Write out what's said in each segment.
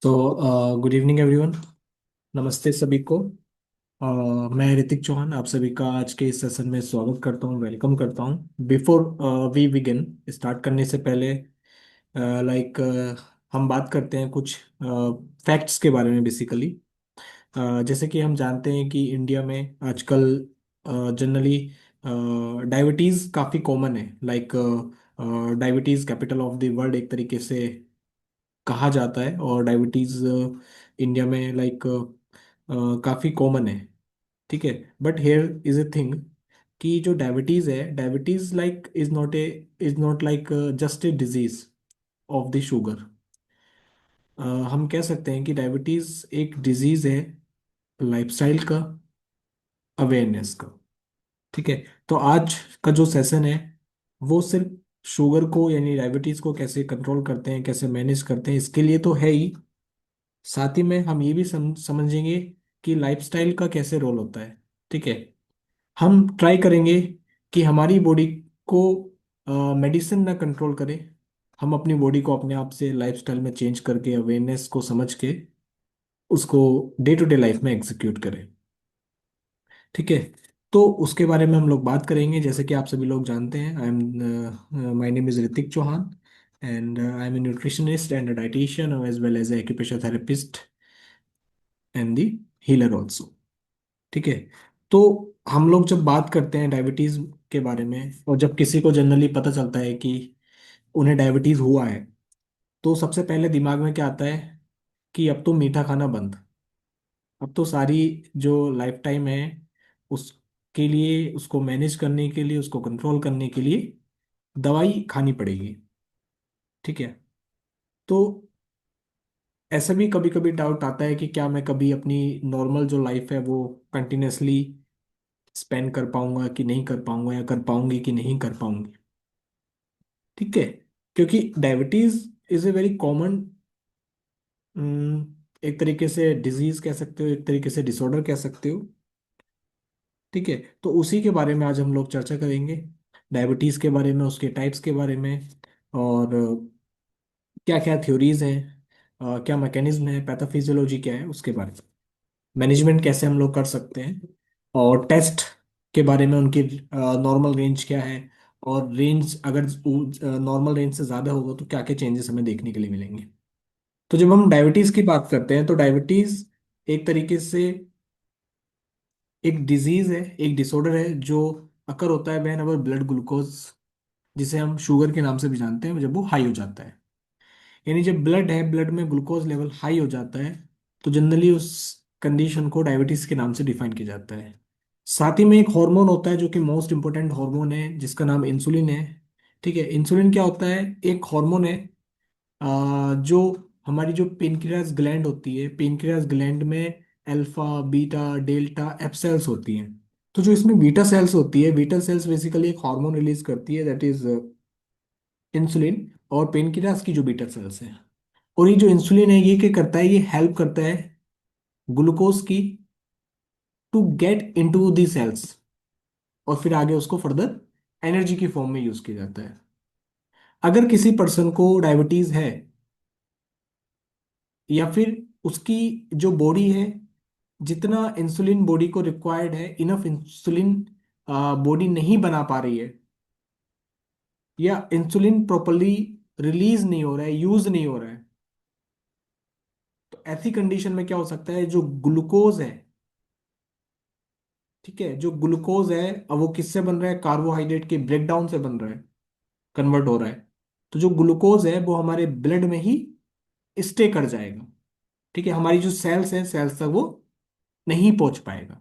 तो good evening everyone. नमस्ते सभी को। मैं ऋतिक चौहान आप सभी का आज के इस सेशन में स्वागत करता हूँ, वेलकम करता हूँ। बिफोर वी बिगिन, स्टार्ट करने से पहले लाइक हम बात करते हैं कुछ फैक्ट्स के बारे में बेसिकली। जैसे कि हम जानते हैं कि इंडिया में आजकल जनरली डायबिटीज़ काफ़ी कॉमन है। Like diabetes capital of the world एक तरीके से कहा जाता है, और डायबिटीज़ इंडिया में लाइक काफ़ी कॉमन है। ठीक है। But here is a thing कि जो डायबिटीज़ है, diabetes like is not like just a disease of the sugar. हम कह सकते हैं कि डायबिटीज़ एक डिजीज़ है लाइफस्टाइल का, अवेयरनेस का। ठीक है। तो आज का जो सेशन है वो सिर्फ शुगर को यानी डायबिटीज़ को कैसे कंट्रोल करते हैं, कैसे मैनेज करते हैं, इसके लिए तो है ही। साथ ही में हम ये भी समझेंगे कि लाइफस्टाइल का कैसे रोल होता है। ठीक है। हम ट्राई करेंगे कि हमारी बॉडी को मेडिसिन ना कंट्रोल करे, हम अपनी बॉडी को अपने आप से लाइफस्टाइल में चेंज करके अवेयरनेस को समझ के उसको डे टू डे लाइफ में एग्जीक्यूट करें। ठीक है। तो उसके बारे में हम लोग बात करेंगे। जैसे कि आप सभी लोग जानते हैं, I am my name is Hrithik Chauhan and I am a nutritionist and a dietitian as well as a acupressure therapist and the healer also. ठीक है। तो हम लोग जब बात करते हैं डायबिटीज के बारे में, और जब किसी को जनरली पता चलता है कि उन्हें डायबिटीज हुआ है, तो सबसे पहले दिमाग में क्या आता है कि अब तो मीठा खाना बंद। अब तो सारी जो लाइफ टाइम है उसके लिए, उसको मैनेज करने के लिए, उसको कंट्रोल करने के लिए दवाई खानी पड़ेगी। ठीक है। तो ऐसा भी कभी कभी डाउट आता है कि क्या मैं कभी अपनी नॉर्मल जो लाइफ है वो कंटिन्यूसली स्पेंड कर पाऊंगा कि नहीं कर पाऊंगा, या कर पाऊंगी कि नहीं कर पाऊंगी। ठीक है। क्योंकि diabetes is a very common, एक तरीके से डिजीज कह सकते हो, एक तरीके से डिसऑर्डर कह सकते हो। ठीक है। तो उसी के बारे में आज हम लोग चर्चा करेंगे, डायबिटीज के बारे में, उसके टाइप्स के बारे में, और क्या क्या थ्योरीज हैं, क्या मैकेनिज्म है, पैथोफिजियोलॉजी क्या है, उसके बारे में मैनेजमेंट कैसे हम लोग कर सकते हैं, और टेस्ट के बारे में, उनकी नॉर्मल रेंज क्या है, और रेंज अगर नॉर्मल रेंज से ज़्यादा होगा तो क्या क्या चेंजेस हमें देखने के लिए मिलेंगे। तो जब हम डायबिटीज़ की बात करते हैं तो डायबिटीज़ एक तरीके से एक डिजीज़ है, एक डिसऑर्डर है जो अकर होता है व्हेन अवर ब्लड ग्लूकोज, जिसे हम शुगर के नाम से भी जानते हैं, जब वो हाई हो जाता है। यानी जब ब्लड है, ब्लड में ग्लूकोज लेवल हाई हो जाता है, तो जनरली उस कंडीशन को डायबिटीज के नाम से डिफाइन किया जाता है। साथ ही में एक हार्मोन होता है जो कि मोस्ट इंपोर्टेंट हार्मोन है, जिसका नाम इंसुलिन है। ठीक है। इंसुलिन क्या होता है? एक हार्मोन है जो हमारी जो पेनक्रियास ग्लैंड होती है, पेनक्रियास ग्लैंड में alpha, beta, delta, F cells होती हैं। तो जो इसमें बीटा सेल्स होती है, बीटा सेल्स बेसिकली एक हार्मोन रिलीज करती है, दैट इज इंसुलिन। और पेनक्रियास की जो बीटा सेल्स हैं, और ये जो इंसुलिन है ये क्या करता है? ये हेल्प करता है ग्लूकोज की to get into the cells, और फिर आगे उसको फर्दर एनर्जी की फॉर्म में यूज किया जाता है। अगर किसी पर्सन को डायबिटीज है, या फिर उसकी जो बॉडी है, जितना इंसुलिन बॉडी को रिक्वायर्ड है, इनफ इंसुलिन बॉडी नहीं बना पा रही है, या इंसुलिन प्रॉपरली रिलीज नहीं हो रहा है, यूज नहीं हो रहा है, तो ऐसी कंडीशन में क्या हो सकता है? जो ग्लूकोज है, ठीक है, जो ग्लूकोज है, अब वो किससे बन रहा है? कार्बोहाइड्रेट के ब्रेकडाउन से बन रहा है, कन्वर्ट हो रहा है। तो जो ग्लूकोज है वो हमारे ब्लड में ही स्टे कर जाएगा। ठीक है। हमारी जो सेल्स हैं, सेल्स तक वो नहीं पहुंच पाएगा।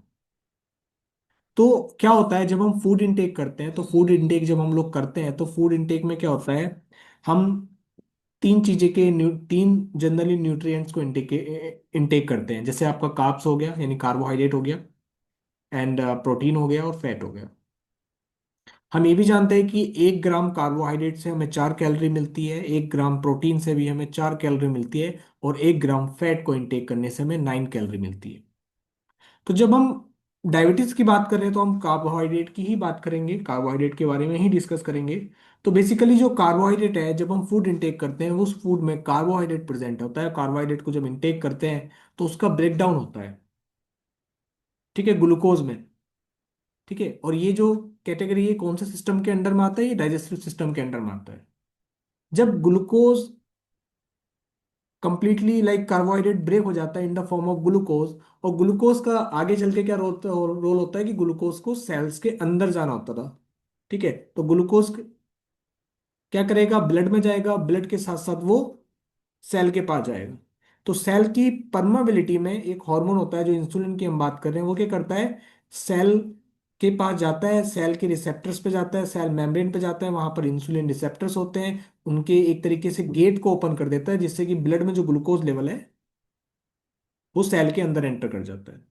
तो क्या होता है जब हम फूड इंटेक करते हैं? तो फूड इंटेक जब हम लोग करते हैं तो फूड इंटेक में क्या होता है? हम तीन चीजें के तीन जनरली न्यूट्रिएंट्स को इंटेक इंटेक करते हैं। जैसे आपका कार्ब्स हो गया, यानी कार्बोहाइड्रेट हो गया, एंड प्रोटीन हो गया, और फैट हो गया। हम ये भी जानते हैं कि 1 ग्राम कार्बोहाइड्रेट से हमें 4 कैलोरी मिलती है, 1 ग्राम प्रोटीन से भी हमें 4 कैलोरी मिलती है, और 1 ग्राम फैट को इंटेक करने से हमें 9 कैलोरी मिलती है। तो जब हम डायबिटीज की बात कर रहे हैं तो हम कार्बोहाइड्रेट की ही बात करेंगे, कार्बोहाइड्रेट के बारे में ही डिस्कस करेंगे। तो बेसिकली जो कार्बोहाइड्रेट है, जब हम फूड इंटेक करते हैं उस फूड में कार्बोहाइड्रेट प्रेजेंट होता है। कार्बोहाइड्रेट को जब इंटेक करते हैं तो उसका ब्रेक डाउन होता है, ठीक है, ग्लूकोज में। ठीक है, और ये जो कैटेगरी है कौन से सिस्टम के अंडर में आता है? ये डाइजेस्टिव सिस्टम के अंडर में आता है। जब glucose completely like carbohydrate break हो जाता है in the form of glucose, और ग्लूकोज का आगे चल के क्या रोल होता है कि ग्लूकोज को सेल्स के अंदर जाना होता था। ठीक है, तो ग्लूकोज क्या करेगा? ब्लड में जाएगा, ब्लड के साथ साथ वो सेल के पास जाएगा। तो सेल की परमेबिलिटी में एक हार्मोन होता है जो इंसुलिन की हम बात कर रहे हैं, वो क्या करता है? सेल के पास जाता है, सेल के रिसेप्टर्स पे जाता है, सेल मेम्ब्रेन पे जाता है, वहां पर इंसुलिन रिसेप्टर्स होते हैं, उनके एक तरीके से गेट को ओपन कर देता है जिससे कि ब्लड में जो ग्लूकोज लेवल है वो सेल के अंदर एंटर कर जाता है।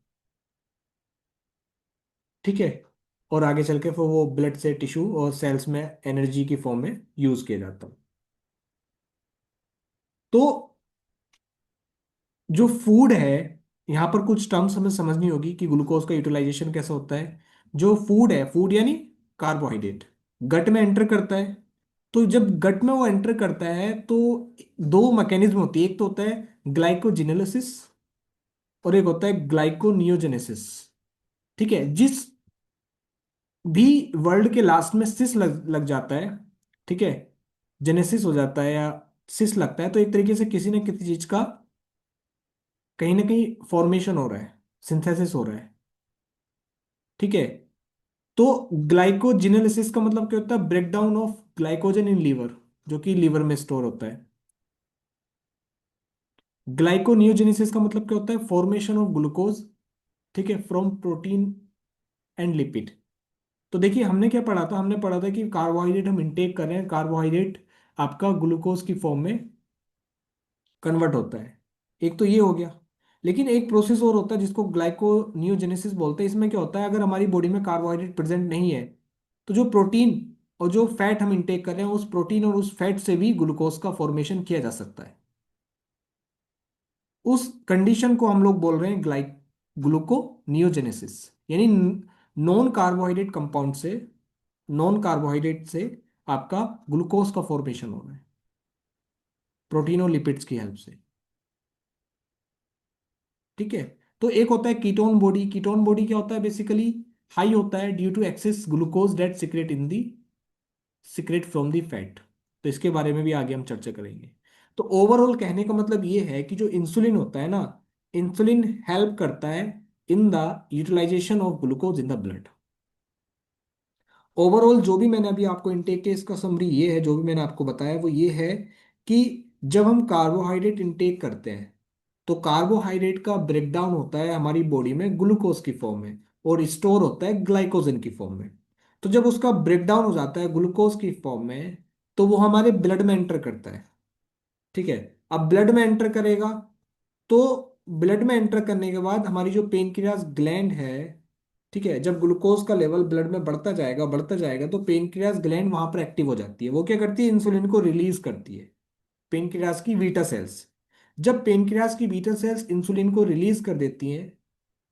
ठीक है, और आगे चल के फिर वो ब्लड से टिश्यू और सेल्स में एनर्जी की फॉर्म में यूज किया जाता है। तो जो फूड है, यहाँ पर कुछ टर्म्स हमें समझनी होगी कि ग्लूकोज का यूटिलाइजेशन कैसे होता है। जो फूड है, फूड यानी कार्बोहाइड्रेट, गट में एंटर करता है। तो जब गट में वो एंटर करता है तो दो मैकेनिज्म होती है, एक तो होता है ग्लाइकोजिनेलिसिस और एक होता है ग्लाइकोनियोजेनेसिस। ठीक है, जिस भी वर्ल्ड के लास्ट में सिस लग जाता है, ठीक है, जेनेसिस हो जाता है या सिस लगता है, तो एक तरीके से किसी न किसी चीज का कहीं ना कहीं फॉर्मेशन हो रहा है, सिंथेसिस हो रहा है। ठीक है, तो ग्लाइकोजिनेलिसिस का मतलब क्या होता है? Break down of glycogen in liver, जो कि लीवर में स्टोर होता है। ग्लाइकोनियोजेनेसिस का मतलब क्या होता है? फॉर्मेशन ऑफ ग्लूकोज, ठीक है, फ्रॉम प्रोटीन एंड लिपिड। तो देखिए हमने क्या पढ़ा था? हमने पढ़ा था कि कार्बोहाइड्रेट हम इंटेक कर रहे हैं, कार्बोहाइड्रेट आपका ग्लूकोज की फॉर्म में कन्वर्ट होता है। एक तो ये हो गया, लेकिन एक प्रोसेस और होता है जिसको ग्लाइकोनियोजेनेसिस बोलते हैं। इसमें क्या होता है? अगर हमारी बॉडी में कार्बोहाइड्रेट प्रेजेंट नहीं है तो जो प्रोटीन और जो फैट हम इंटेक कर रहे हैं, उस प्रोटीन और उस फैट से भी ग्लूकोज का फॉर्मेशन किया जा सकता है। उस कंडीशन को हम लोग बोल रहे हैं ग्लूकोनियोजेनेसिस, यानी नॉन कार्बोहाइड्रेट कंपाउंड से, नॉन कार्बोहाइड्रेट से आपका ग्लूकोज का फॉर्मेशन हो रहा है प्रोटीन और लिपिड्स की हेल्प से। ठीक है, तो एक होता है कीटोन बॉडी। कीटोन बॉडी क्या होता है? बेसिकली हाई होता है due to excess glucose that secrete in the secrete from the fat. तो इसके बारे में भी आगे हम चर्चा करेंगे। तो ओवरऑल कहने का मतलब ये है कि जो इंसुलिन होता है ना, इंसुलिन हेल्प करता है in the utilization of glucose in the blood. Overall जो भी मैंने अभी आपको इनटेक के इसका समरी ये है, जो भी मैंने आपको बताया वो ये है कि जब हम कार्बोहाइड्रेट इनटेक करते हैं तो कार्बोहाइड्रेट का ब्रेकडाउन होता है हमारी बॉडी में ग्लूकोज की फॉर्म में और स्टोर होता है ग्लाइकोजन की फॉर्म में। तो जब उसका ब्रेकडाउन हो जाता है ग्लूकोज की फॉर्म में तो वो हमारे ब्लड में एंटर करता है। ठीक है, अब ब्लड में एंटर करेगा तो ब्लड में एंटर करने के बाद हमारी जो पेनक्रियास ग्लैंड है, ठीक है, जब ग्लूकोज का लेवल ब्लड में बढ़ता जाएगा तो पेनक्रियास ग्लैंड वहां पर एक्टिव हो जाती है। वो क्या करती है? इंसुलिन को रिलीज करती है, पेनक्रियास की बीटा सेल्स। जब पेनक्रियास की बीटा सेल्स इंसुलिन को रिलीज कर देती हैं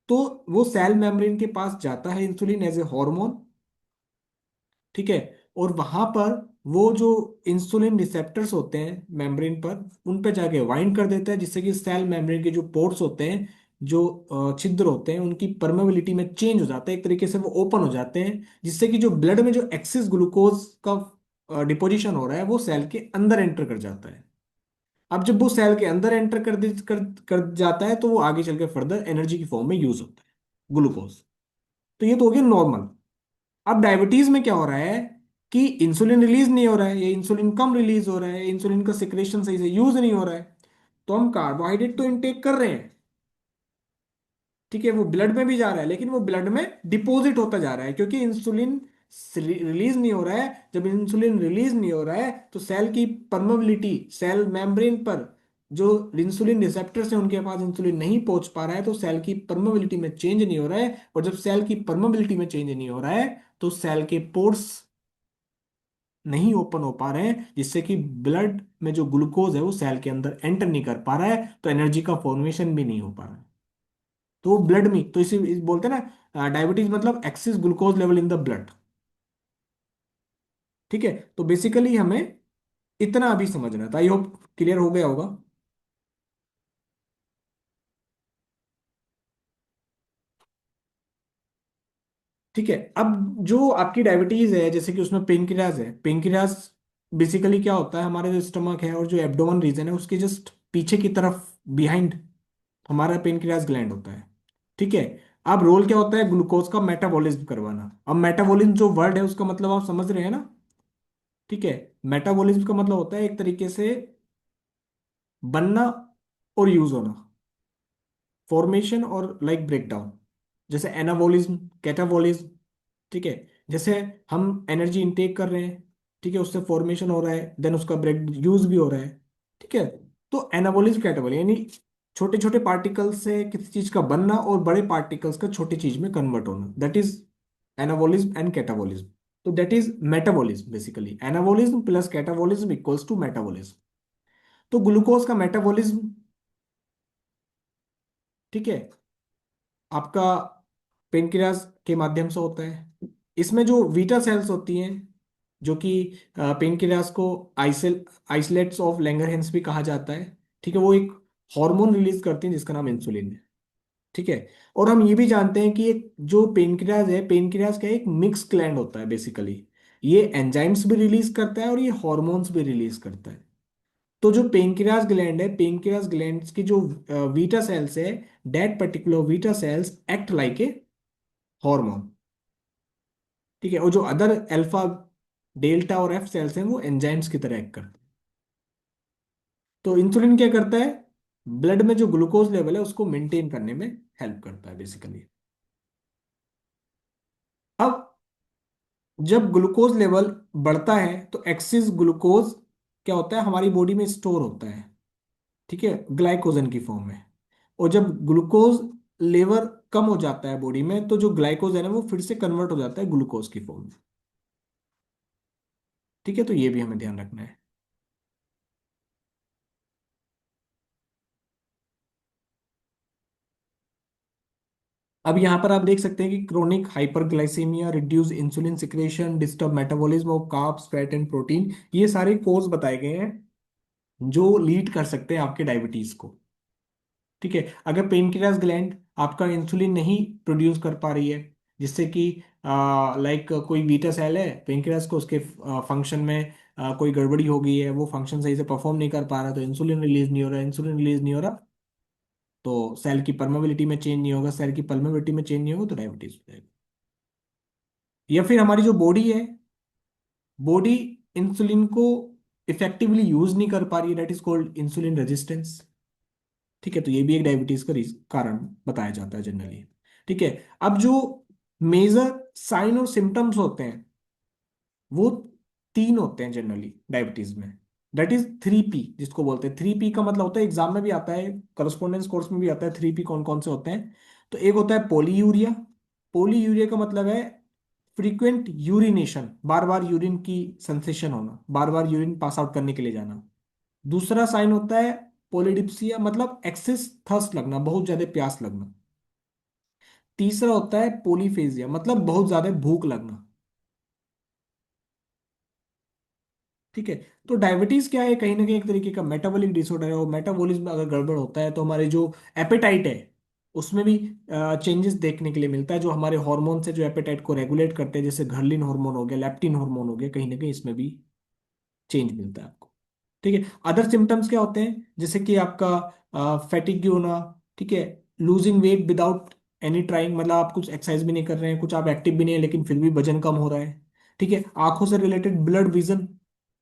तो वो सेल मेम्ब्रेन के पास जाता है इंसुलिन एज ए हार्मोन। ठीक है, और वहां पर वो जो इंसुलिन रिसेप्टर्स होते हैं मेम्ब्रेन पर, उन पर जाके वाइंड कर देता है जिससे कि सेल मेम्ब्रेन के जो पोर्स होते हैं, जो छिद्र होते हैं, उनकी परमेबिलिटी में चेंज हो जाता है, एक तरीके से वो ओपन हो जाते हैं जिससे कि जो ब्लड में जो एक्सेस ग्लूकोज का डिपोजिशन हो रहा है वो सेल के अंदर एंटर कर जाता है। अब जब वो सेल के अंदर एंटर कर जाता है तो वो आगे चल के फर्दर एनर्जी की फॉर्म में यूज होता है ग्लूकोज। तो ये तो हो गया नॉर्मल। अब डायबिटीज में क्या हो रहा है कि इंसुलिन रिलीज नहीं हो रहा है, या इंसुलिन कम रिलीज हो रहा है, इंसुलिन का सिक्रेशन सही से यूज नहीं हो रहा है। तो हम कार्बोहाइड्रेट तो इनटेक कर रहे हैं, ठीक है, वो ब्लड में भी जा रहा है, लेकिन वो ब्लड में डिपॉजिट होता जा रहा है क्योंकि इंसुलिन रिलीज नहीं हो रहा है। जब इंसुलिन रिलीज नहीं हो रहा है तो सेल की परमेबिलिटी, सेल मेम्ब्रेन पर जो इंसुलिन रिसेप्टर्स हैं उनके पास इंसुलिन नहीं पहुंच पा रहा है, तो सेल की परमेबिलिटी में चेंज नहीं हो रहा है। और जब सेल की परमेबिलिटी में चेंज नहीं हो रहा है तो सेल के पोर्स नहीं ओपन हो पा रहे हैं जिससे कि ब्लड में जो ग्लूकोज है वो सेल के अंदर एंटर नहीं कर पा रहा है, तो एनर्जी का फॉर्मेशन भी नहीं हो पा रहा है। तो वो ब्लड में, तो इसे बोलते हैं ना डायबिटीज मतलब access glucose level in the blood. ठीक है, तो बेसिकली हमें इतना अभी समझना था। आई होप क्लियर हो गया होगा। ठीक है, अब जो आपकी डायबिटीज है, जैसे कि उसमें पेनक्रियाज है, पेनक्रियाज बेसिकली क्या होता है, हमारे जो स्टमक है और जो एब्डोमन रीजन है उसके जस्ट पीछे की तरफ, बिहाइंड, हमारा पेनक्रियाज ग्लैंड होता है। ठीक है, अब रोल क्या होता है, ग्लूकोज का मेटाबॉलिज्म करवाना। अब मेटाबॉलिज्म जो वर्ड है उसका मतलब आप समझ रहे हैं ना। ठीक है, मेटाबॉलिज्म का मतलब होता है एक तरीके से बनना और यूज होना, फॉर्मेशन और लाइक ब्रेकडाउन। जैसे एनाबॉलिज्म, कैटाबॉलिज्म। ठीक है, जैसे हम एनर्जी इंटेक कर रहे हैं, ठीक है, उससे फॉर्मेशन हो रहा है, देन उसका ब्रेक यूज भी हो रहा है। ठीक है, तो एनाबॉलिज्म कैटाबॉलिज्म यानी छोटे छोटे पार्टिकल से किसी चीज का बनना और बड़े पार्टिकल्स का छोटी चीज में कन्वर्ट होना, that is anabolism and catabolism. तो that is metabolism, basically anabolism plus catabolism equals to metabolism. तो ग्लूकोज का मेटाबॉलिज्म, ठीक है, आपका पेनक्रियाज के माध्यम से होता है। इसमें जो बीटा सेल्स होती हैं, जो कि पेनक्रियाज को आइसलेट्स ऑफ लैंगरहैंस भी कहा जाता है। ठीक है, वो एक हार्मोन रिलीज करती हैं जिसका नाम इंसुलिन है। ठीक है, और हम ये भी जानते हैं कि एक जो पेनक्रियाज है, पेनक्रियाज का एक मिक्स ग्लैंड होता है बेसिकली। ये एंजाइम्स भी रिलीज करता है और ये हॉर्मोन्स भी रिलीज करता है। तो जो पेनक्रियाज ग्लैंड है, पेनक्रियाज ग्लैंड की जो वीटा सेल्स है, that particular beta cells act like a hormone. ठीक है, और जो अदर अल्फा, डेल्टा और एफ सेल्स हैं वो एंजाइम्स की तरह एक्ट करते हैं। तो इंसुलिन क्या करता है, ब्लड में जो ग्लूकोज लेवल है उसको मेंटेन करने में हेल्प करता है बेसिकली। अब जब ग्लूकोज लेवल बढ़ता है तो एक्सिस ग्लूकोज क्या होता है, हमारी बॉडी में स्टोर होता है। ठीक है, ग्लाइकोजन की फॉर्म में। और जब ग्लूकोज लेवल कम हो जाता है बॉडी में, तो जो ग्लाइकोजन है वो फिर से कन्वर्ट हो जाता है ग्लूकोज की फॉर्म में। ठीक है, तो ये भी हमें ध्यान रखना है। अब यहाँ पर आप देख सकते हैं कि chronic hyperglycaemia, reduce insulin secretion, disturb metabolism of carbs, fat and protein, ये सारे कोज बताए गए हैं जो लीड कर सकते हैं आपके डायबिटीज को। ठीक है, अगर पेनक्रियास ग्लैंड आपका इंसुलिन नहीं प्रोड्यूस कर पा रही है, जिससे कि लाइक कोई बीटा सेल है पेनक्रियास को, उसके फंक्शन में कोई गड़बड़ी हो गई है, वो फंक्शन सही से परफॉर्म नहीं कर पा रहा, तो इंसुलिन रिलीज नहीं हो रहा, इंसुलिन रिलीज नहीं हो रहा, तो सेल की परमेबिलिटी में चेंज नहीं होगा, सेल की परमेबिलिटी में चेंज नहीं होगा तो डायबिटीज हो जाएगा। या फिर हमारी जो बॉडी है, बॉडी इंसुलिन को इफेक्टिवली यूज नहीं कर पा रही है, that is called insulin resistance. ठीक है, तो ये भी एक डायबिटीज का कारण बताया जाता है जनरली। ठीक है, अब जो मेजर साइन और सिम्टम्स होते हैं वो तीन होते हैं जनरली डायबिटीज में। दैट इज 3P, जिसको बोलते हैं 3P का मतलब होता है, एग्जाम में भी आता है, करस्पॉन्डेंस कोर्स में भी आता है, 3P कौन कौन से होते हैं। तो एक होता है पोलीयूरिया। पोलीयूरिया का मतलब है फ्रीक्वेंट यूरिनेशन, बार बार यूरिन की सेंसेशन होना, बार बार यूरिन पास आउट करने के लिए जाना। दूसरा साइन होता है पोलिडिप्सिया, मतलब एक्सेस थर्स्ट लगना, बहुत ज्यादा प्यास लगना। तीसरा होता है पोलीफेजिया, मतलब बहुत ज्यादा भूख लगना। ठीक है, तो डायबिटीज क्या है, कहीं ना कहीं एक तरीके का मेटाबॉलिक डिसऑर्डर है, और मेटाबॉलिज्म अगर गड़बड़ होता है तो हमारे जो एपेटाइट है उसमें भी चेंजेस देखने के लिए मिलता है। जो हमारे हार्मोन है जो एपेटाइट को रेगुलेट करते हैं, जैसे घर्लिन हार्मोन हो गया, लेप्टिन हार्मोन हो गया, कहीं ना कहीं इसमें भी चेंज मिलता है आपको। ठीक है, अदर सिम्टम्स क्या होते हैं, जैसे कि आपका फैटिग होना। ठीक है, losing weight without any trying, मतलब आप कुछ एक्सरसाइज भी नहीं कर रहे हैं, कुछ आप एक्टिव भी नहीं है लेकिन फिर भी वजन कम हो रहा है। ठीक है, आंखों से रिलेटेड ब्लड विजन,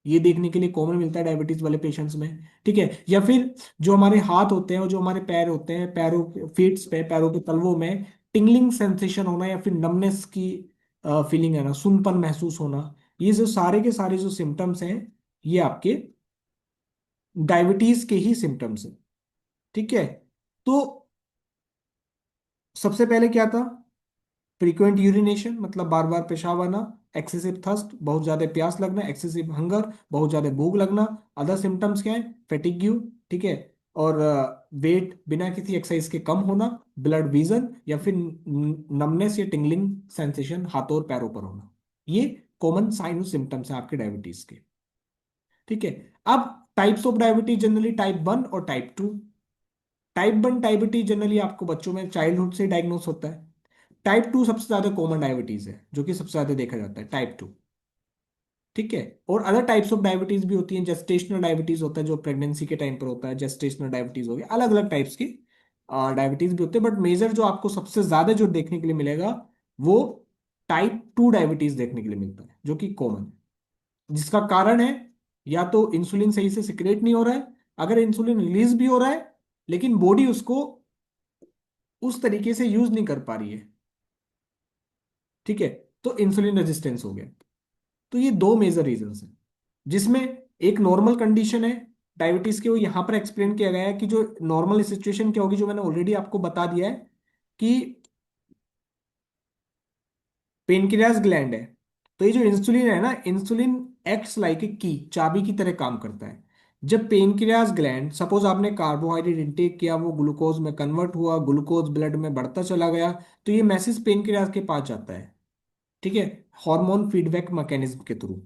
ये देखने के लिए कॉमन मिलता है डायबिटीज वाले पेशेंट्स में। ठीक है, या फिर जो हमारे हाथ होते हैं और जो हमारे पैर होते हैं, पैरों फीट्स पे, पैरों के तलवों में टिंगलिंग सेंसेशन होना, या फिर नमनेस की फीलिंग है ना, सुनपन महसूस होना, ये जो सारे के सारे जो सिम्टम्स हैं ये आपके डायबिटीज के ही सिम्टम्स हैं। ठीक है, तो सबसे पहले क्या था, फ्रीक्वेंट यूरिनेशन, मतलब बार बार पेशाब आना, एक्सेसिव थर्स्ट, बहुत ज्यादा प्यास लगना, एक्सेसिव हंगर, बहुत ज्यादा भूख लगना। अदर सिम्टम्स क्या है, फेटिग्यू। ठीक है, और वेट बिना किसी एक्सरसाइज के कम होना, ब्लड विजन, या फिर नमनेस या टिंगलिंग सेंसेशन हाथों और पैरों पर होना। ये कॉमन साइन और सिम्टम्स है आपके डायबिटीज के। ठीक है। अब types of diabetes generally type 1 और टाइप 2। टाइप 1 डायबिटीज जनरली आपको बच्चों में चाइल्डहुड से डायग्नोस होता है। टाइप 2 सबसे ज्यादा कॉमन डायबिटीज है, जो कि सबसे ज्यादा देखा जाता है, टाइप 2। ठीक है। और अदर टाइप्स ऑफ डायबिटीज भी होती हैं। जेस्टेशनल डायबिटीज होता है जो प्रेगनेंसी के टाइम पर होता है, जेस्टेशनल डायबिटीज हो गया, अलग अलग टाइप्स की डायबिटीज भी होते हैं। बट मेजर जो आपको सबसे ज्यादा जो देखने के लिए मिलेगा, वो टाइप 2 डायबिटीज देखने के लिए मिलता है, जो कि कॉमन है। जिसका कारण है, या तो इंसुलिन सही से सिक्रेट नहीं हो रहा है, अगर इंसुलिन रिलीज भी हो रहा है लेकिन बॉडी उसको उस तरीके से यूज नहीं कर पा रही है। ठीक है। तो इंसुलिन रेजिस्टेंस हो गया। तो ये दो मेजर रीजंस हैं, जिसमें एक नॉर्मल कंडीशन है डायबिटीज की, वो यहां पर एक्सप्लेन किया गया है कि जो नॉर्मल सिचुएशन क्या होगी, जो मैंने ऑलरेडी आपको बता दिया है कि पेनक्रियास ग्लैंड है। तो ये जो इंसुलिन है ना, इंसुलिन एक्ट्स लाइक ए की, चाबी की तरह काम करता है। जब पेनक्रियास ग्लैंड, सपोज आपने कार्बोहाइड्रेट इंटेक किया, वो ग्लूकोज में कन्वर्ट हुआ, ग्लूकोज ब्लड में बढ़ता चला गया, तो ये मैसेज पेनक्रियास के पास जाता है। ठीक है। हार्मोन फीडबैक मैकेनिज्म के थ्रू।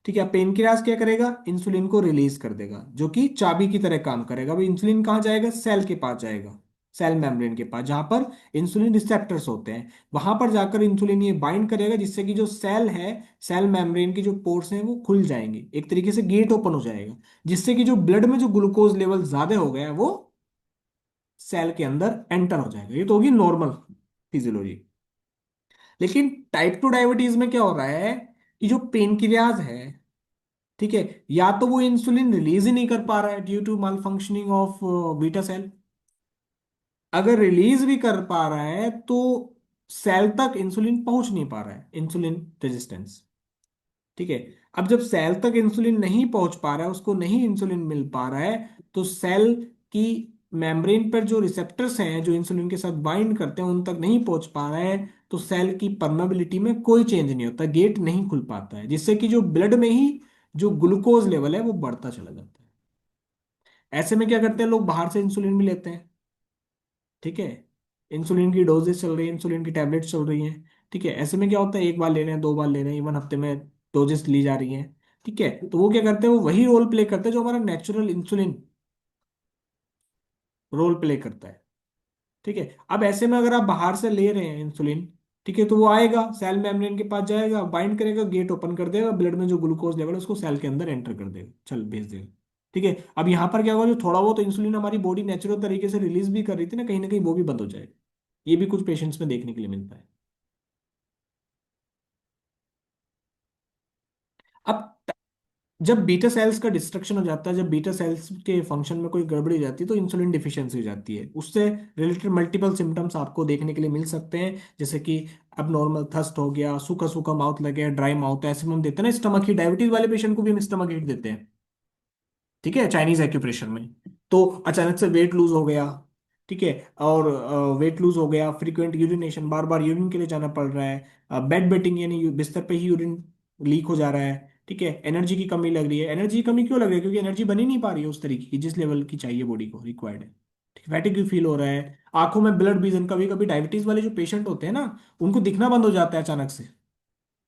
ठीक है। पेनक्रियास क्या करेगा, इंसुलिन को रिलीज कर देगा, जो कि चाबी की तरह काम करेगा। अब इंसुलिन कहाँ जाएगा, सेल के पास जाएगा, सेल मेम्ब्रेन के पास, जहां पर इंसुलिन रिसेप्टर्स होते हैं। वहां पर जाकर इंसुलिन ये बाइंड करेगा, जिससे कि जो सेल है, सेल मेम्ब्रेन की जो पोर्स हैं वो खुल जाएंगे, एक तरीके से गेट ओपन हो जाएगा, जिससे कि जो ब्लड में जो ग्लूकोज लेवल ज्यादा हो गया है वो सेल के अंदर एंटर हो जाएगा। ये तो होगी नॉर्मल फिजियोलॉजी। लेकिन टाइप 2 डायबिटीज में क्या हो रहा है कि जो पेनक्रियाज है, ठीक है, या तो वो इंसुलिन रिलीज ही नहीं कर पा रहा है due to malfunctioning of beta cell. अगर रिलीज भी कर पा रहा है तो सेल तक इंसुलिन पहुंच नहीं पा रहा है, इंसुलिन रेजिस्टेंस। ठीक है। अब जब सेल तक इंसुलिन नहीं पहुंच पा रहा है, उसको नहीं इंसुलिन मिल पा रहा है, तो सेल की मेम्ब्रेन पर जो रिसेप्टर्स हैं जो इंसुलिन के साथ बाइंड करते हैं, उन तक नहीं पहुंच पा रहा है, तो सेल की परमेबिलिटी में कोई चेंज नहीं होता, गेट नहीं खुल पाता है, जिससे कि जो ब्लड में ही जो ग्लूकोज लेवल है वो बढ़ता चला जाता है। ऐसे में क्या करते हैं लोग, बाहर से इंसुलिन भी लेते हैं। ठीक है। इंसुलिन की डोजेस चल रही है, इंसुलिन की टैबलेट्स चल रही हैं। ठीक है। ऐसे में क्या होता है, एक बार ले रहे हैं, 2 बार ले रहे हैं, इवन हफ्ते में डोजेस ली जा रही हैं। ठीक है। तो वो क्या करते हैं, वो वही रोल प्ले करते हैं जो हमारा नेचुरल इंसुलिन रोल प्ले करता है। ठीक है। अब ऐसे में अगर आप बाहर से ले रहे हैं इंसुलिन, ठीक है, तो वो आएगा, सेल मेम्ब्रेन के पास जाएगा, बाइंड करेगा, गेट ओपन कर देगा, ब्लड में जो ग्लूकोज लेवल है उसको सेल के अंदर एंटर कर देगा, चल भेज देगा। ठीक है। अब यहाँ पर क्या होगा, जो थोड़ा बहुत इंसुलिन हमारी बॉडी नेचुरल तरीके से रिलीज भी कर रही थी ना कहीं वो भी बंद हो जाएगा। ये भी कुछ पेशेंट्स में देखने के लिए मिलता है। अब जब बीटा सेल्स का डिस्ट्रक्शन हो जाता है, जब बीटा सेल्स के फंक्शन में कोई गड़बड़ी हो जाती है, तो इंसुलिन डिफिशियंसी हो जाती है। उससे रिलेटेड मल्टीपल सिम्टम्स आपको देखने के लिए मिल सकते हैं, जैसे कि अब नॉर्मल थर्स्ट हो गया, सूखा सूखा माउथ लगे, ड्राई माउथ है, ऐसे में हम देते हैं ना स्टमक हीट, डायबिटीज वाले पेशेंट को भी हम स्टमक हीट देते हैं। ठीक है, चाइनीज एक्यूप्रेशर में। तो अचानक से वेट लूज हो गया, ठीक है, और वेट लूज हो गया, फ्रीक्वेंट यूरिनेशन, बार बार यूरिन के लिए जाना पड़ रहा है, बेड वेटिंग यानी बिस्तर पे ही यूरिन लीक हो जा रहा है। ठीक है। एनर्जी की कमी लग रही है। एनर्जी की कमी क्यों लग रही है, क्योंकि एनर्जी बनी नहीं पा रही है उस तरीके की जिस लेवल की चाहिए बॉडी को, रिक्वायर्ड है। ठीक है। फैटिग फील हो रहा है, आंखों में ब्लड विजन, कभी कभी डायबिटीज वाले जो पेशेंट होते हैं ना, उनको दिखना बंद हो जाता है अचानक से,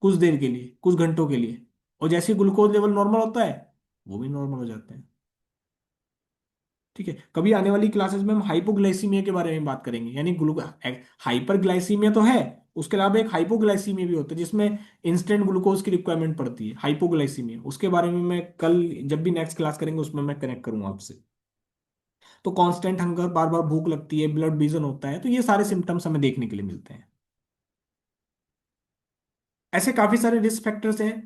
कुछ देर के लिए, कुछ घंटों के लिए। और जैसे ग्लूकोज लेवल नॉर्मल होता है, वो भी नॉर्मल हो जाते हैं। ठीक है। कभी आने वाली क्लासेस में हम हाइपोग्लाइसीमिया के बारे में बात करेंगे, यानी ग्लू हाइपरग्लाइसीमिया तो है, उसके अलावा एक हाइपोग्लाइसीमिया भी होता है, जिसमें इंस्टेंट ग्लूकोज की रिक्वायरमेंट पड़ती है, हाइपोग्लाइसीमिया। उसके बारे में मैं कल, जब भी नेक्स्ट क्लास करेंगे, उसमें मैं कनेक्ट करूंगा आपसे। तो कांस्टेंट हंगर, बार बार भूख लगती है, ब्लड विजन होता है, तो ये सारे सिम्टम्स हमें देखने के लिए मिलते हैं। ऐसे काफी सारे रिस्क फैक्टर्स हैं।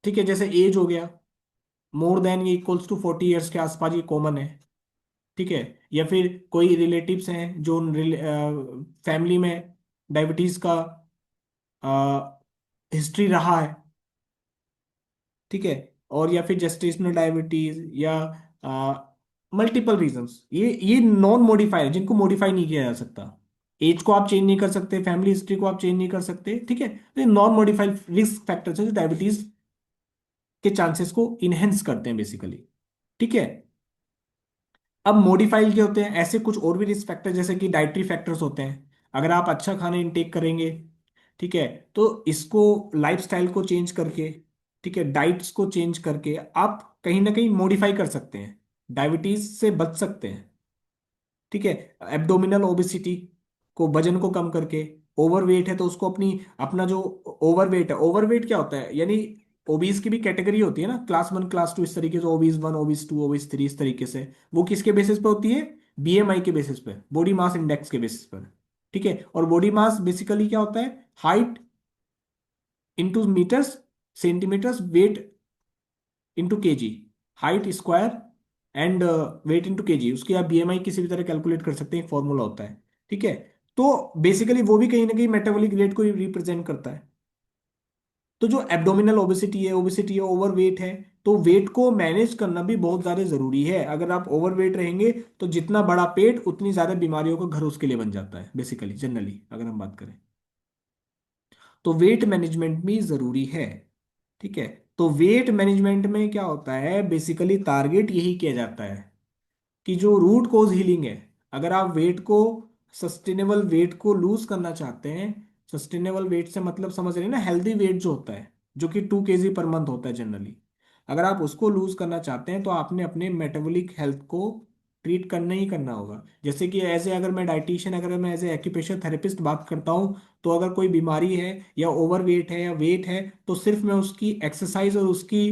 ठीक है। जैसे एज हो गया, मोर देन ये इक्वल्स टू 40 ईयर्स के आसपास, ये कॉमन है। ठीक है। या फिर कोई रिलेटिव्स हैं जो फैमिली में डायबिटीज का हिस्ट्री रहा है। ठीक है। और या फिर जेस्टेशनल डायबिटीज, या मल्टीपल रीजंस, ये नॉन मॉडिफाई है, जिनको मॉडिफाई नहीं किया जा सकता। एज को आप चेंज नहीं कर सकते, फैमिली हिस्ट्री को आप चेंज नहीं कर सकते। ठीक है। तो ये नॉन मॉडिफाइड रिस्क फैक्टर्स है जो डायबिटीज के चांसेस को इनहेंस करते हैं बेसिकली। ठीक है। अब मॉडिफाइड क्या होते हैं, ऐसे कुछ और भी रिस्क फैक्टर, जैसे कि डाइटरी फैक्टर्स होते हैं। अगर आप अच्छा खाना इंटेक करेंगे, ठीक है। तो इसको लाइफस्टाइल को चेंज करके, ठीक है, डाइट्स को चेंज करके आप कहीं ना कहीं मॉडिफाई कर सकते हैं, डायबिटीज से बच सकते हैं। ठीक है। एब्डोमिनल ओबिसिटी को, वजन को कम करके, ओवरवेट है तो उसको अपना जो ओवरवेट है, ओवरवेट क्या होता है, यानी ओबीज की भी कैटेगरी होती है ना, क्लास 1 क्लास 2 इस तरीके से, ओबीज 1 ओबीज 2 ओबीज 3 इस तरीके से। वो किसके बेसिस पे होती है? बीएमआई के बेसिस पे, बॉडी मास इंडेक्स के बेसिस पर। ठीक है। और बॉडी मास बेसिकली क्या होता है? Height into metres, centimetres, weight into KG, height square and weight into KG, उसकी आप बीएमआई किसी भी तरह कैलकुलेट कर सकते हैं, एक फॉर्मूला होता है। ठीक है। तो बेसिकली वो भी कहीं ना कहीं मेटाबॉलिक रेट को रिप्रेजेंट करता है। तो जो एब्डोमिनल ओबेसिटी है, ओवरवेट है, तो वेट को मैनेज करना भी बहुत ज्यादा जरूरी है। अगर आप ओवरवेट रहेंगे तो जितना बड़ा पेट उतनी ज्यादा बीमारियों का घर उसके लिए बन जाता है, बेसिकली जनरली अगर हम बात करें, तो वेट मैनेजमेंट भी जरूरी है। ठीक है। तो वेट मैनेजमेंट में क्या होता है, बेसिकली टारगेट यही किया जाता है कि जो रूट कोज हीलिंग है, अगर आप वेट को, सस्टेनेबल वेट को लूज करना चाहते हैं, सस्टेनेबल वेट से मतलब समझ रहे हैं ना, हेल्दी वेट जो होता है, जो कि 2 kg पर मंथ होता है जनरली, अगर आप उसको लूज करना चाहते हैं तो आपने अपने मेटाबॉलिक हेल्थ को ट्रीट करना ही करना होगा। जैसे कि एज ए, अगर मैं डाइटिशियन, अगर मैं एज ए एक्यूप्रेशर थेरेपिस्ट बात करता हूँ, तो अगर कोई बीमारी है या ओवर वेट है या वेट है, तो सिर्फ मैं उसकी एक्सरसाइज और उसकी